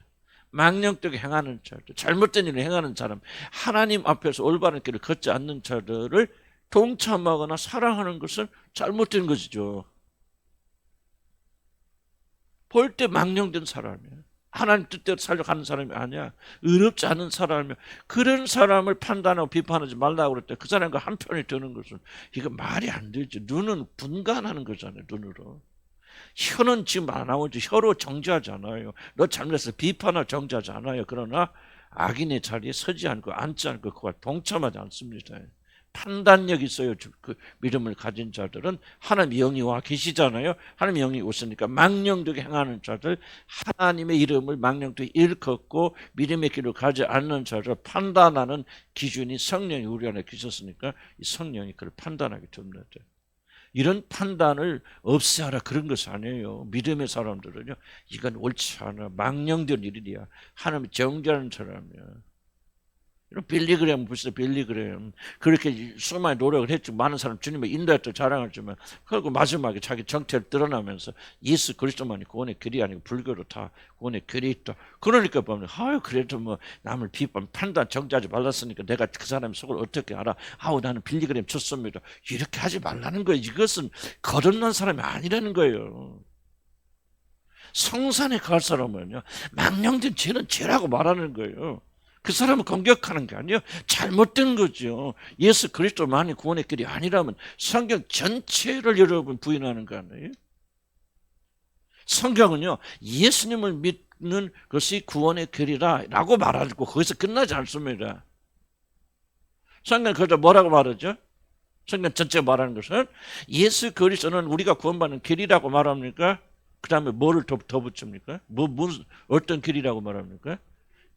망령되게 행하는 자들, 잘못된 일을 행하는 사람, 하나님 앞에서 올바른 길을 걷지 않는 자들을 동참하거나 사랑하는 것은 잘못된 것이죠. 볼 때 망령된 사람이야. 하나님 뜻대로 살려가는 사람이 아니야. 의롭지 않은 사람이야. 그런 사람을 판단하고 비판하지 말라고 그랬대. 그 사람과 한편이 드는 것은 이거 말이 안 되지. 눈은 분간하는 거잖아요. 눈으로. 혀는 지금 안 나오지. 혀로 정죄하지 않아요. 너 잘못해서 비판을 정죄하지 않아요. 그러나 악인의 자리에 서지 않고 앉지 않고 그와 동참하지 않습니다. 판단력이 있어요. 그 믿음을 가진 자들은 하나님의 영이 와 계시잖아요. 하나님의 영이 오시니까 망령되게 행하는 자들, 하나님의 이름을 망령되게 일컫고 믿음의 길을 가지 않는 자를 판단하는 기준이 성령이 우리 안에 계셨으니까 이 성령이 그를 판단하게 됩니다. 이런 판단을 없애하라 그런 것이 아니에요. 믿음의 사람들은요. 이건 옳지 않아. 망령된 일이야. 하나님이 정죄하는 사람이야. 빌리그램 보시죠. 빌리그램 그렇게 수많은 노력을 했지. 많은 사람 주님의 인도했다 자랑했지만 그리고 마지막에 자기 정체를 드러나면서 예수 그리스도만이 구원의 길이 아니고 불교로 다 구원의 길이 있다. 그러니까 보면 그래도 뭐 남을 비판 판단 정죄하지 말랐으니까 내가 그 사람의 속을 어떻게 알아. 나는 빌리그램 좋습니다. 이렇게 하지 말라는 거예요. 이것은 거듭난 사람이 아니라는 거예요. 성산에 갈 사람은요. 망령된 죄는 죄라고 말하는 거예요. 그 사람을 공격하는 게 아니에요. 잘못된 거죠. 예수 그리스도만이 구원의 길이 아니라면 성경 전체를 여러분 부인하는 거 아니에요? 성경은요. 예수님을 믿는 것이 구원의 길이라 라고 말하고 거기서 끝나지 않습니다. 성경 그저 뭐라고 말하죠? 성경 전체 말하는 것은 예수 그리스도는 우리가 구원받는 길이라고 말합니까? 그 다음에 뭐를 더 붙입니까? 어떤 길이라고 말합니까?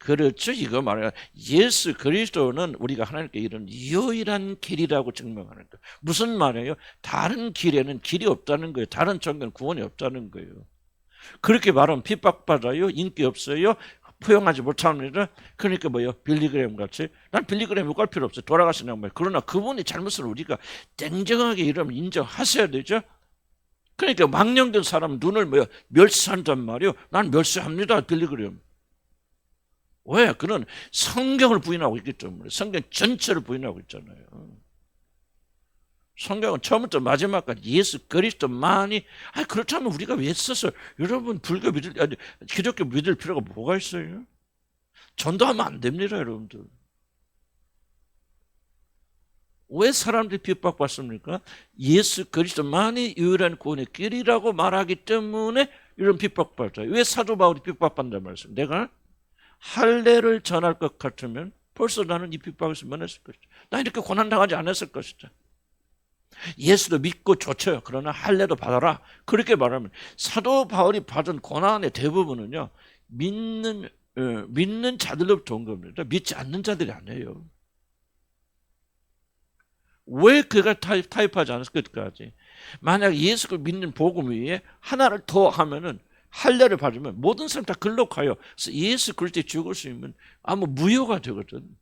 그렇죠. 이거 말이야. 예수 그리스도는 우리가 하나님께 이런 유일한 길이라고 증명하는 거예요. 무슨 말이에요? 다른 길에는 길이 없다는 거예요. 다른 종교는 구원이 없다는 거예요. 그렇게 말하면 핍박받아요. 인기 없어요. 포용하지 못합니다. 그러니까 뭐요? 빌리그램 같이. 난 빌리그램 욕할 필요 없어요. 돌아가시는 거예요. 그러나 그분의 잘못을 우리가 냉정하게 이러면 인정하셔야 되죠. 그러니까 망령된 사람 눈을 멸시한단 말이에요. 난 멸시합니다. 빌리그램. 왜? 그는 성경을 부인하고 있기 때문에. 성경 전체를 부인하고 있잖아요. 성경은 처음부터 마지막까지 예수 그리스도만이. 그렇다면 우리가 왜 써서 여러분 불교 기독교 믿을 필요가 뭐가 있어요? 전도하면 안 됩니다, 여러분들. 왜 사람들이 핍박받습니까? 예수 그리스도만이 유일한 구원의 길이라고 말하기 때문에 이런 핍박받아요. 왜 사도 바울이 핍박받는단 말이에요? 내가 할례를 전할 것 같으면 벌써 나는 이 핍박에서 면했을 것이다. 나 이렇게 고난당하지 않았을 것이다. 예수도 믿고 좋죠. 그러나 할례도 받아라. 그렇게 말하면 사도 바울이 받은 고난의 대부분은요, 믿는 자들로부터 온 겁니다. 믿지 않는 자들이 아니에요. 왜 그가 타협하지 않았을까지? 만약 예수를 믿는 복음 위에 하나를 더 하면은 할례를 받으면 모든 사람 다 글로 가요. 그래서 예수 그리스도에 죽을 수 있으면 아무 무효가 되거든.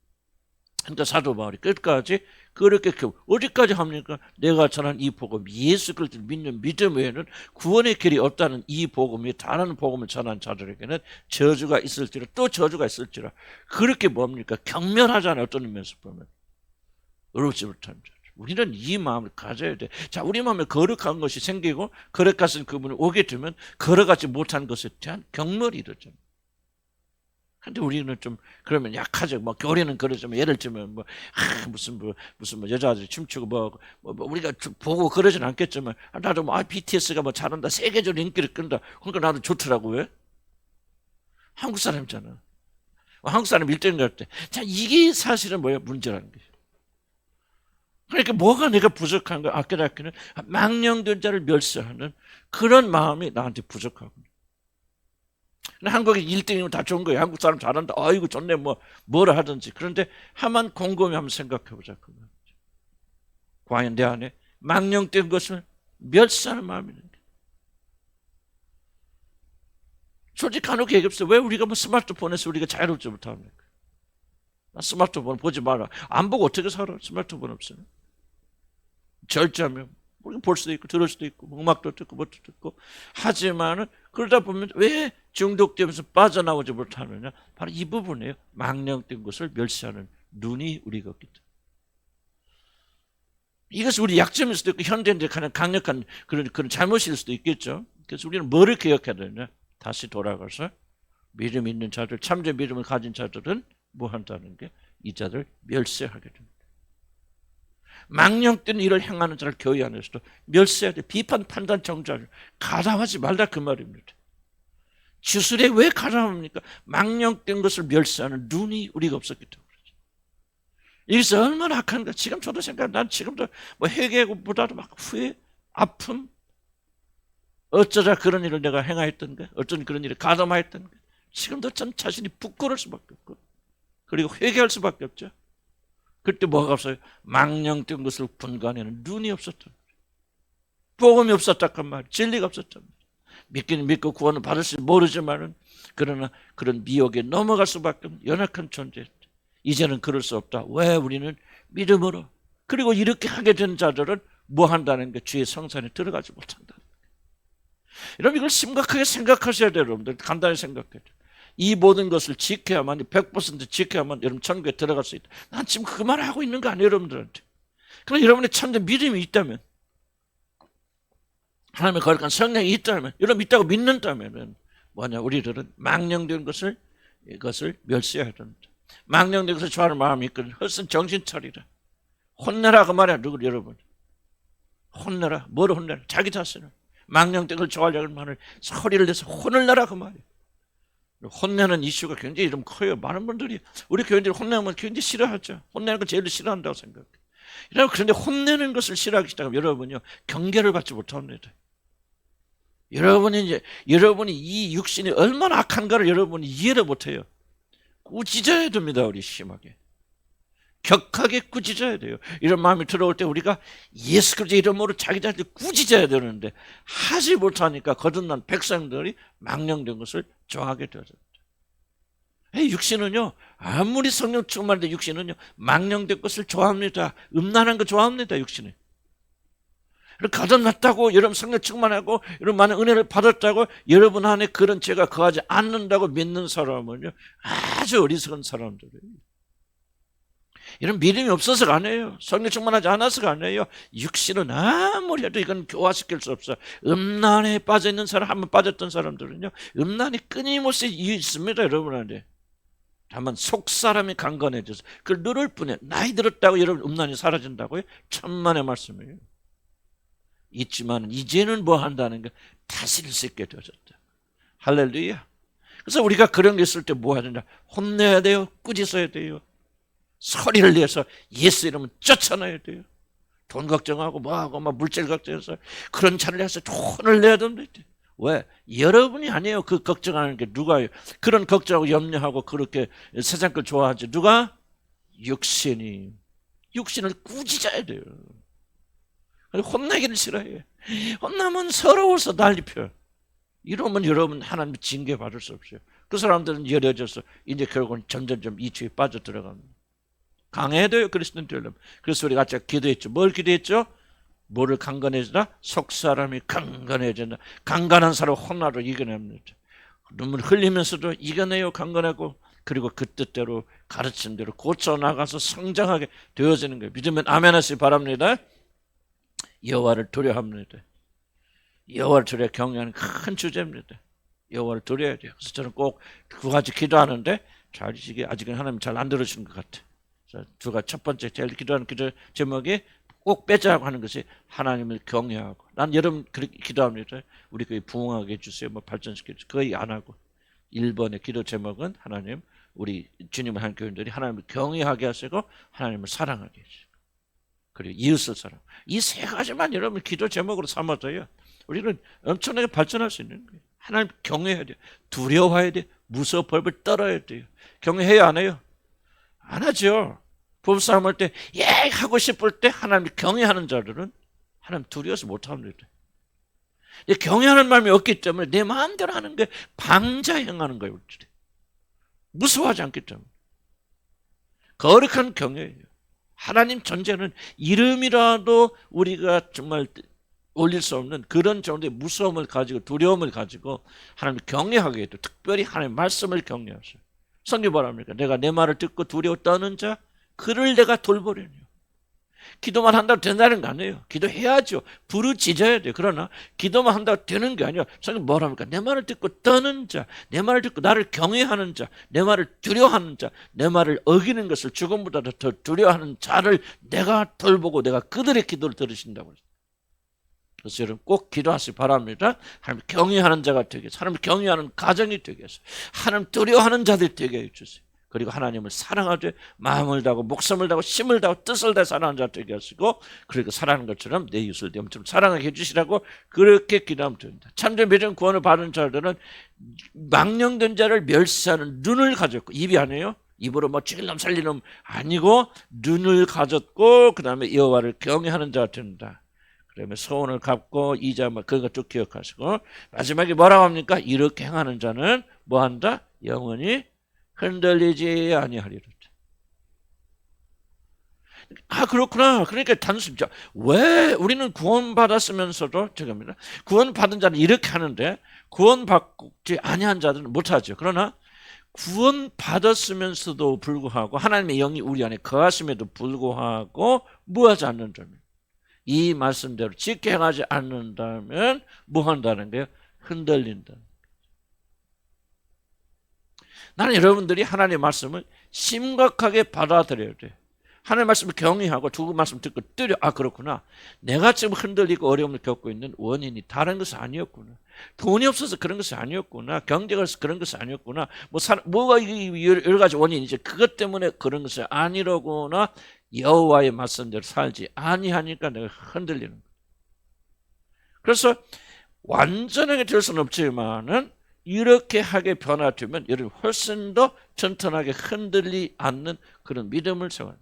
그러니까 사도 바울이 끝까지 그렇게 어디까지 합니까? 내가 전한 이 복음, 예수 그리스도를 믿는 믿음 외에는 구원의 길이 없다는 이 복음이 다른 복음을 전한 자들에게는 저주가 있을지라, 또 저주가 있을지라. 그렇게 뭡니까? 경멸하잖아요. 어떤 의미에서 보면. 어렵지 못한 자. 우리는 이 마음을 가져야 돼. 자, 우리 마음에 거룩한 것이 생기고 거룩하신 그분을 오게 되면 거룩하지 못한 것에 대한 경멸이 이르죠. 근데 우리는 좀 그러면 약하죠. 뭐 교리는 그러지만 예를 들면 무슨 여자들이 춤추고 우리가 보고 그러진 않겠지만 나도 BTS가 잘한다, 세계적으로 인기를 끈다. 그러니까 나도 좋더라고. 왜? 한국 사람이잖아. 한국 사람 1등 갈 때. 자, 이게 사실은 문제라는 거예요. 그러니까 뭐가 내가 부족한 거야? 아껴는 망령된 자를 멸시하는 그런 마음이 나한테 부족하고. 한국이 1등이면 다 좋은 거예요. 한국 사람 잘한다. 아이고 좋네. 뭐라 하든지. 그런데 한번 곰곰이 한번 생각해 보자. 과연 내 안에 망령된 것을 멸시하는 마음이 있는 거예요. 솔직히 간혹 얘기했어요. 왜 우리가 스마트폰에서 우리가 자유롭지 못합니까? 스마트폰 보지 마라. 안 보고 어떻게 살아? 스마트폰 없으면. 절제하면 볼 수도 있고 들을 수도 있고 음악도 듣고 뭐도 듣고 하지만은 그러다 보면 왜 중독되면서 빠져나오지 못하느냐? 바로 이 부분이에요. 망령된 것을 멸시하는 눈이 우리가 없기 때문에. 이것이 우리 약점일 수도 있고 현대인들의 가장 강력한 그런 잘못일 수도 있겠죠. 그래서 우리는 뭐를 기억해야 되냐? 다시 돌아가서 믿음 있는 자들, 참된 믿음을 가진 자들은 뭐 한다는 게 이 자들 멸시하게 됩니다. 망령된 일을 행하는 자를 교회 안에서도 멸시해야 돼. 비판, 판단, 정죄를 가담하지 말라 그 말입니다. 주술에 왜 가담합니까? 망령된 것을 멸시하는 눈이 우리가 없었기 때문에 그렇죠. 이것이 얼마나 악한가. 지금 저도 난 지금도 회개보다도 후회, 아픔, 어쩌자 그런 일을 내가 행하였던가, 어쩐 그런 일을 가담하였던가. 지금도 참 자신이 부끄러울 수밖에 없고, 그리고 회개할 수밖에 없죠. 그때 뭐가 없어요? 망령된 것을 분간하는 눈이 없었던 거예요. 복음이 없었단 말이에요. 진리가 없었단 말이에요. 믿기는 믿고 구원을 받을 수 모르지만은 그러나 그런 미혹에 넘어갈 수밖에 없는 연약한 존재였죠. 이제는 그럴 수 없다. 왜? 우리는 믿음으로. 그리고 이렇게 하게 된 자들은 뭐 한다는 게 주의 성산에 들어가지 못한다. 여러분 이걸 심각하게 생각하셔야 돼요. 여러분들 간단히 생각해요. 이 모든 것을 지켜야만 100% 지켜야만 여러분 천국에 들어갈 수 있다. 난 지금 그 말을 하고 있는 거 아니에요 여러분들한테. 그럼 여러분의 참된 믿음이 있다면 하나님의 거룩한 성령이 있다면 여러분 있다고 믿는다면 뭐냐 우리들은 망령된 이것을 멸시해야 된다. 망령된 것을 좋아하는 마음이 있거든. 헛슨 정신 차리라. 혼내라 그 말이야. 누굴 여러분 혼내라. 뭐를 혼내라? 자기 자신을. 망령된 걸 좋아하려는 말을 소리를 내서 혼을 내라 그 말이야. 혼내는 이슈가 굉장히 좀 커요. 많은 분들이 우리 교인들이 혼내면 굉장히 싫어하죠. 혼내는 걸 제일 싫어한다고 생각해요. 그런데 혼내는 것을 싫어하기 시작하면 여러분요 경계를 받지 못합니다. 여러분이 이 육신이 얼마나 악한가를 여러분이 이해를 못해요. 꾸짖어야 됩니다. 우리 심하게 격하게 꾸짖어야 돼요. 이런 마음이 들어올 때 우리가 예수 그리스도 이름으로 자기들한테 꾸짖어야 되는데 하지 못하니까 거듭난 백성들이 망령된 것을 좋아하게 되어졌죠. 육신은요 아무리 성령 충만한데 육신은요 망령된 것을 좋아합니다. 음란한 거 좋아합니다. 육신은. 거듭났다고 여러분 성령 충만하고 여러분 많은 은혜를 받았다고 여러분 안에 그런 죄가 거하지 않는다고 믿는 사람은요 아주 어리석은 사람들이에요. 이런 믿음이 없어서가 아니에요. 성령 충만하지 않아서가 아니에요. 육신은 아무리 해도 이건 교화시킬 수 없어. 음란에 빠져있는 사람, 한번 빠졌던 사람들은요 음란이 끊임없이 있습니다. 여러분한테. 다만 속 사람이 강건해져서 그걸 누를 뿐이에요. 나이 들었다고 여러분 음란이 사라진다고요? 천만의 말씀이에요. 있지만 이제는 뭐 한다는 게 다스릴 수 있게 되어졌다. 할렐루야. 그래서 우리가 그런 게 있을 때 뭐 해야 되냐? 혼내야 돼요. 꾸짖어야 돼요. 소리를 내서 예수 이름은 쫓아내야 돼요. 돈 걱정하고 뭐하고 막 물질 걱정해서 그런 차를 해서 돈을 내야 된다. 왜? 여러분이 아니에요. 그 걱정하는 게 누가요? 그런 걱정하고 염려하고 그렇게 세상 걸 좋아하지. 누가? 육신이. 육신을 꾸짖어야 돼요. 혼내기를 싫어해요. 혼나면 서러워서 난리 펴요. 이러면 여러분 하나님 징계 받을 수 없어요. 그 사람들은 열려져서 이제 결국은 점점점 이쪽에 빠져들어갑니다. 강해야 돼요. 그리스도인 되려면. 그래서 우리가 아까 기도했죠. 뭘 기도했죠? 뭐를 강건해지나? 속 사람이 강건해진다. 강건한 사람 혼나로 이겨냅니다. 눈물 흘리면서도 이겨내요. 강건하고. 그리고 그 뜻대로 가르친 대로 고쳐나가서 성장하게 되어지는 거예요. 믿으면 아멘 하시기 바랍니다. 여호와를 두려워합니다. 여호와를 두려워 경외하는 큰 주제입니다. 여호와를 두려워야 돼요. 그래서 저는 꼭 두 가지 기도하는데 이게 아직은 하나님 잘 안 들으시는 것 같아요. 두 가지 첫 번째 제일 기도하는 기도 제목이 꼭 빼자고 하는 것이 하나님을 경외하고. 난 여러분 그렇게 기도합니다. 우리 교회 부흥하게 해주세요. 뭐 발전시켜 주세요. 거의 안 하고. 1번의 기도 제목은 하나님 우리 주님을 한 교인들이 하나님을 경외하게 하시고 하나님을 사랑하게 하시고 그리고 이웃을 사랑. 이 세 가지만 여러분 기도 제목으로 삼아줘요. 우리는 엄청나게 발전할 수 있는 거예요. 하나님 경외해야 돼요. 두려워해야 돼요. 무서워 벌벌 떨어야 돼요. 경외해야 안 해요? 안 하죠. 부부싸움 할 때 예 하고 싶을 때 하나님 경외하는 자들은 하나님 두려워서 못합니다. 경외하는 마음이 없기 때문에 내 마음대로 하는 게 방자 행하는 거예요. 무서워하지 않기 때문에. 거룩한 경외예요. 하나님 존재는 이름이라도 우리가 정말 올릴 수 없는 그런 정도의 무서움을 가지고 두려움을 가지고 하나님을 경외하게 해도 특별히 하나님의 말씀을 경외하세요. 성경 바랍니까? 내가 내 말을 듣고 두려워 떠는 자 그를 내가 돌보려니요. 기도만 한다고 된다는 거 아니에요. 기도해야죠. 부르짖어야 돼요. 그러나 기도만 한다고 되는 게 아니라 성경 뭐랍니까? 내 말을 듣고 떠는 자, 내 말을 듣고 나를 경외하는 자, 내 말을 두려워하는 자, 내 말을 어기는 것을 죽음보다 더 두려워하는 자를 내가 돌보고 내가 그들의 기도를 들으신다고 했어요. 그래서 여러분 꼭 기도하시기 바랍니다. 하나님 경외하는 자가 되게 해서 하나님 경외하는 가정이 되게 해서 하나님 두려워하는 자들이 되게 해주세요. 그리고 하나님을 사랑하되 마음을 다하고 목숨을 다하고 힘을 다하고 뜻을 다해 사랑하는 자 되게 하시고 그리고 사랑하는 것처럼 내 이웃을 내 몸처럼 사랑하게 해주시라고 그렇게 기도하면 됩니다. 참된 믿음 구원을 받은 자들은 망령된 자를 멸시하는 눈을 가졌고 입이 아니에요. 입으로 뭐 죽일놈 살리놈 아니고 눈을 가졌고 그 다음에 여호와를 경외하는 자가 된다. 그러면 소원을 갚고 이자 그거 쭉 기억하시고 마지막에 뭐라고 합니까? 이렇게 행하는 자는 뭐한다? 영원히 흔들리지 아니하리라. 아 그렇구나. 그러니까 단순히죠. 왜 우리는 구원받았으면서도 저겁니다. 구원받은 자는 이렇게 하는데 구원받지 아니한 자들은 못하죠. 그러나 구원받았으면서도 불구하고 하나님의 영이 우리 안에 거하심에도 불구하고 뭐하지 않는다면 이 말씀대로 지켜 행하지 않는다면 뭐한다는 거예요? 흔들린다. 나는 여러분들이 하나님의 말씀을 심각하게 받아들여야 돼. 하나님의 말씀을 경외하고 두 말씀 듣고 아 그렇구나. 내가 지금 흔들리고 어려움을 겪고 있는 원인이 다른 것이 아니었구나. 돈이 없어서 그런 것이 아니었구나. 경제가 없어서 그런 것이 아니었구나. 뭐가 여러 가지 원인이지. 그것 때문에 그런 것이 아니로구나. 여호와의 말씀대로 살지 아니하니까 내가 흔들리는 거야. 그래서 완전하게 될 수는 없지만은 이렇게 하게 변화되면 여러분 훨씬 더 튼튼하게 흔들리지 않는 그런 믿음을 세워요.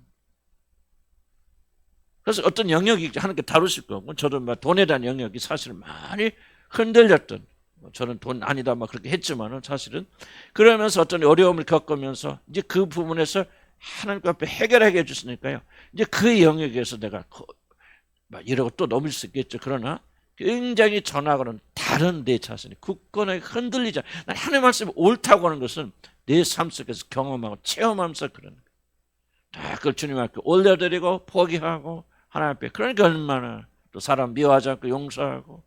그래서 어떤 영역이 하나님께 다루실 거고 저도 돈에 대한 영역이 사실은 많이 흔들렸던 저는 돈 아니다 막 그렇게 했지만은 사실은 그러면서 어떤 어려움을 겪으면서 이제 그 부분에서 하나님 앞에 해결하게 해주시니까요. 이제 그 영역에서 내가 이러고 또 넘을 수 있겠죠. 그러나 굉장히 전하고는 다른 내 자신이 굳건하게 흔들리지 않아. 난 하나님의 말씀이 옳다고 하는 것은 내 삶 속에서 경험하고 체험하면서 그러는 거예요. 다 그걸 주님 앞에 올려드리고 포기하고 하나님 앞에 그러니까 얼마나 또 사람 미워하지 않고 용서하고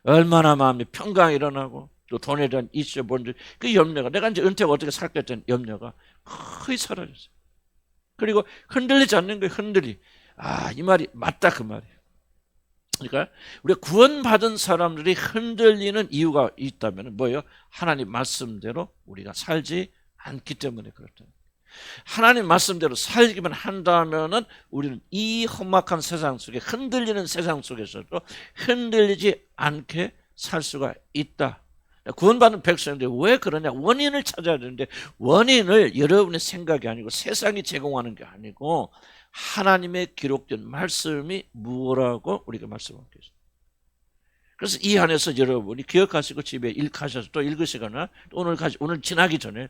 얼마나 마음이 평강이 일어나고 또 돈에 대한 잊어본 그 염려가 내가 이제 은퇴하고 어떻게 살겠다는 염려가 거의 사라졌어요. 그리고 흔들리지 않는 거예요. 이 말이 맞다 그 말이에요. 그러니까 우리가 구원받은 사람들이 흔들리는 이유가 있다면 뭐예요? 하나님 말씀대로 우리가 살지 않기 때문에 그렇다. 하나님 말씀대로 살기만 한다면은 우리는 이 험악한 세상 속에 흔들리는 세상 속에서도 흔들리지 않게 살 수가 있다. 구원받는 백성인데 왜 그러냐? 원인을 찾아야 되는데 원인을 여러분의 생각이 아니고 세상이 제공하는 게 아니고 하나님의 기록된 말씀이 무엇라고 우리가 말씀하고 있습니다. 그래서 이 안에서 여러분이 기억하시고 집에 읽으셔서 또 읽으시거나 오늘 지나기 전에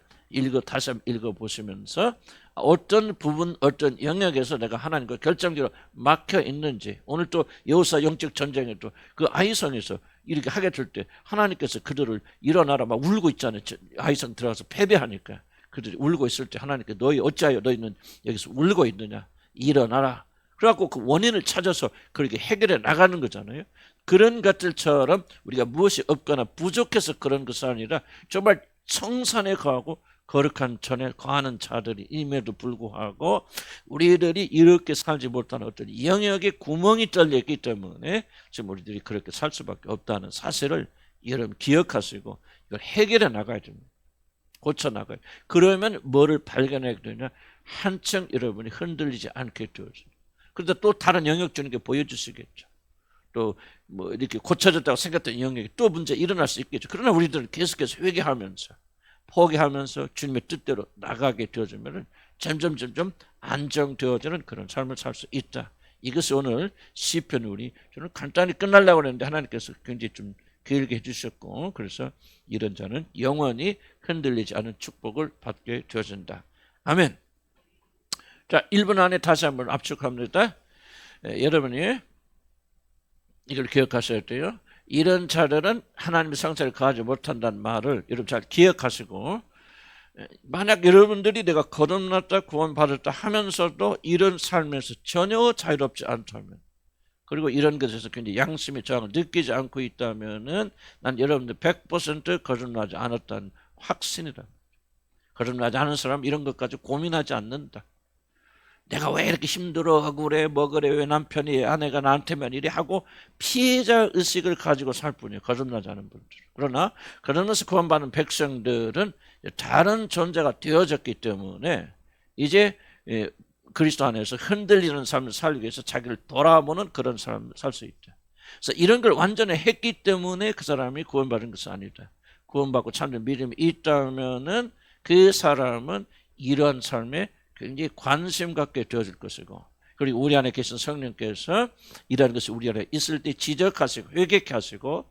다시 한번 읽어보시면서 어떤 부분 어떤 영역에서 내가 하나님과 결정적으로 막혀 있는지 오늘 또 여호수아 영적 전쟁에 또 그 아이성에서 이렇게 하게 될 때 하나님께서 그들을 일어나라 막 울고 있잖아요. 아이성 들어가서 패배하니까 그들이 울고 있을 때 하나님께 너희 어찌하여 너희는 여기서 울고 있느냐 일어나라. 그래갖고 그 원인을 찾아서 그렇게 해결해 나가는 거잖아요. 그런 것들처럼 우리가 무엇이 없거나 부족해서 그런 것이 아니라 정말 청산에 거하고 거룩한 전에 거하는 자들이 임에도 불구하고 우리들이 이렇게 살지 못하는 어떤 영역에 구멍이 뚫려 있기 때문에 지금 우리들이 그렇게 살 수밖에 없다는 사실을 여러분 기억하시고 이걸 해결해 나가야 됩니다. 고쳐 나가요. 그러면 뭐를 발견하게 되냐? 한층 여러분이 흔들리지 않게 되어집니다. 그런데 또 다른 영역 주는 게 보여주시겠죠. 또 뭐 이렇게 고쳐졌다고 생각했던 영역이 또 문제 일어날 수 있겠죠. 그러나 우리들은 계속해서 회개하면서 포기하면서 주님의 뜻대로 나가게 되어지면 점점 안정되어지는 그런 삶을 살 수 있다. 이것이 오늘 시편 우리 저는 간단히 끝나려고 했는데 하나님께서 굉장히 좀 길게 해주셨고 그래서 이런 자는 영원히 흔들리지 않은 축복을 받게 되어진다. 아멘. 자, 1분 안에 다시 한번 압축합니다. 여러분이 이걸 기억하셔야 돼요. 이런 자들은 하나님의 성찰을 가지 못한다는 말을 여러분 잘 기억하시고 만약 여러분들이 내가 거듭났다 구원받았다 하면서도 이런 삶에서 전혀 자유롭지 않다면 그리고 이런 것에서 굉장히 양심의 저항을 느끼지 않고 있다면은 난 여러분들 100% 거듭나지 않았다는 확신이다. 거듭나지 않은 사람 이런 것까지 고민하지 않는다. 내가 왜 이렇게 힘들어하고 그래 뭐 그래 왜 남편이 아내가 나한테만 이래 하고 피해자 의식을 가지고 살 뿐이에요. 거듭나지 않은 분들. 그러나 거듭나서 구원받는 백성들은 다른 존재가 되어졌기 때문에 이제 그리스도 안에서 흔들리는 삶을 살기 위해서 자기를 돌아보는 그런 삶을 살 수 있다. 그래서 이런 걸 완전히 했기 때문에 그 사람이 구원받은 것은 아니다. 구원받고 참된 믿음이 있다면은 그 사람은 이러한 삶에 굉장히 관심 갖게 되어질 것이고 그리고 우리 안에 계신 성령께서 이러한 것이 우리 안에 있을 때 지적하시고 회개케 하시고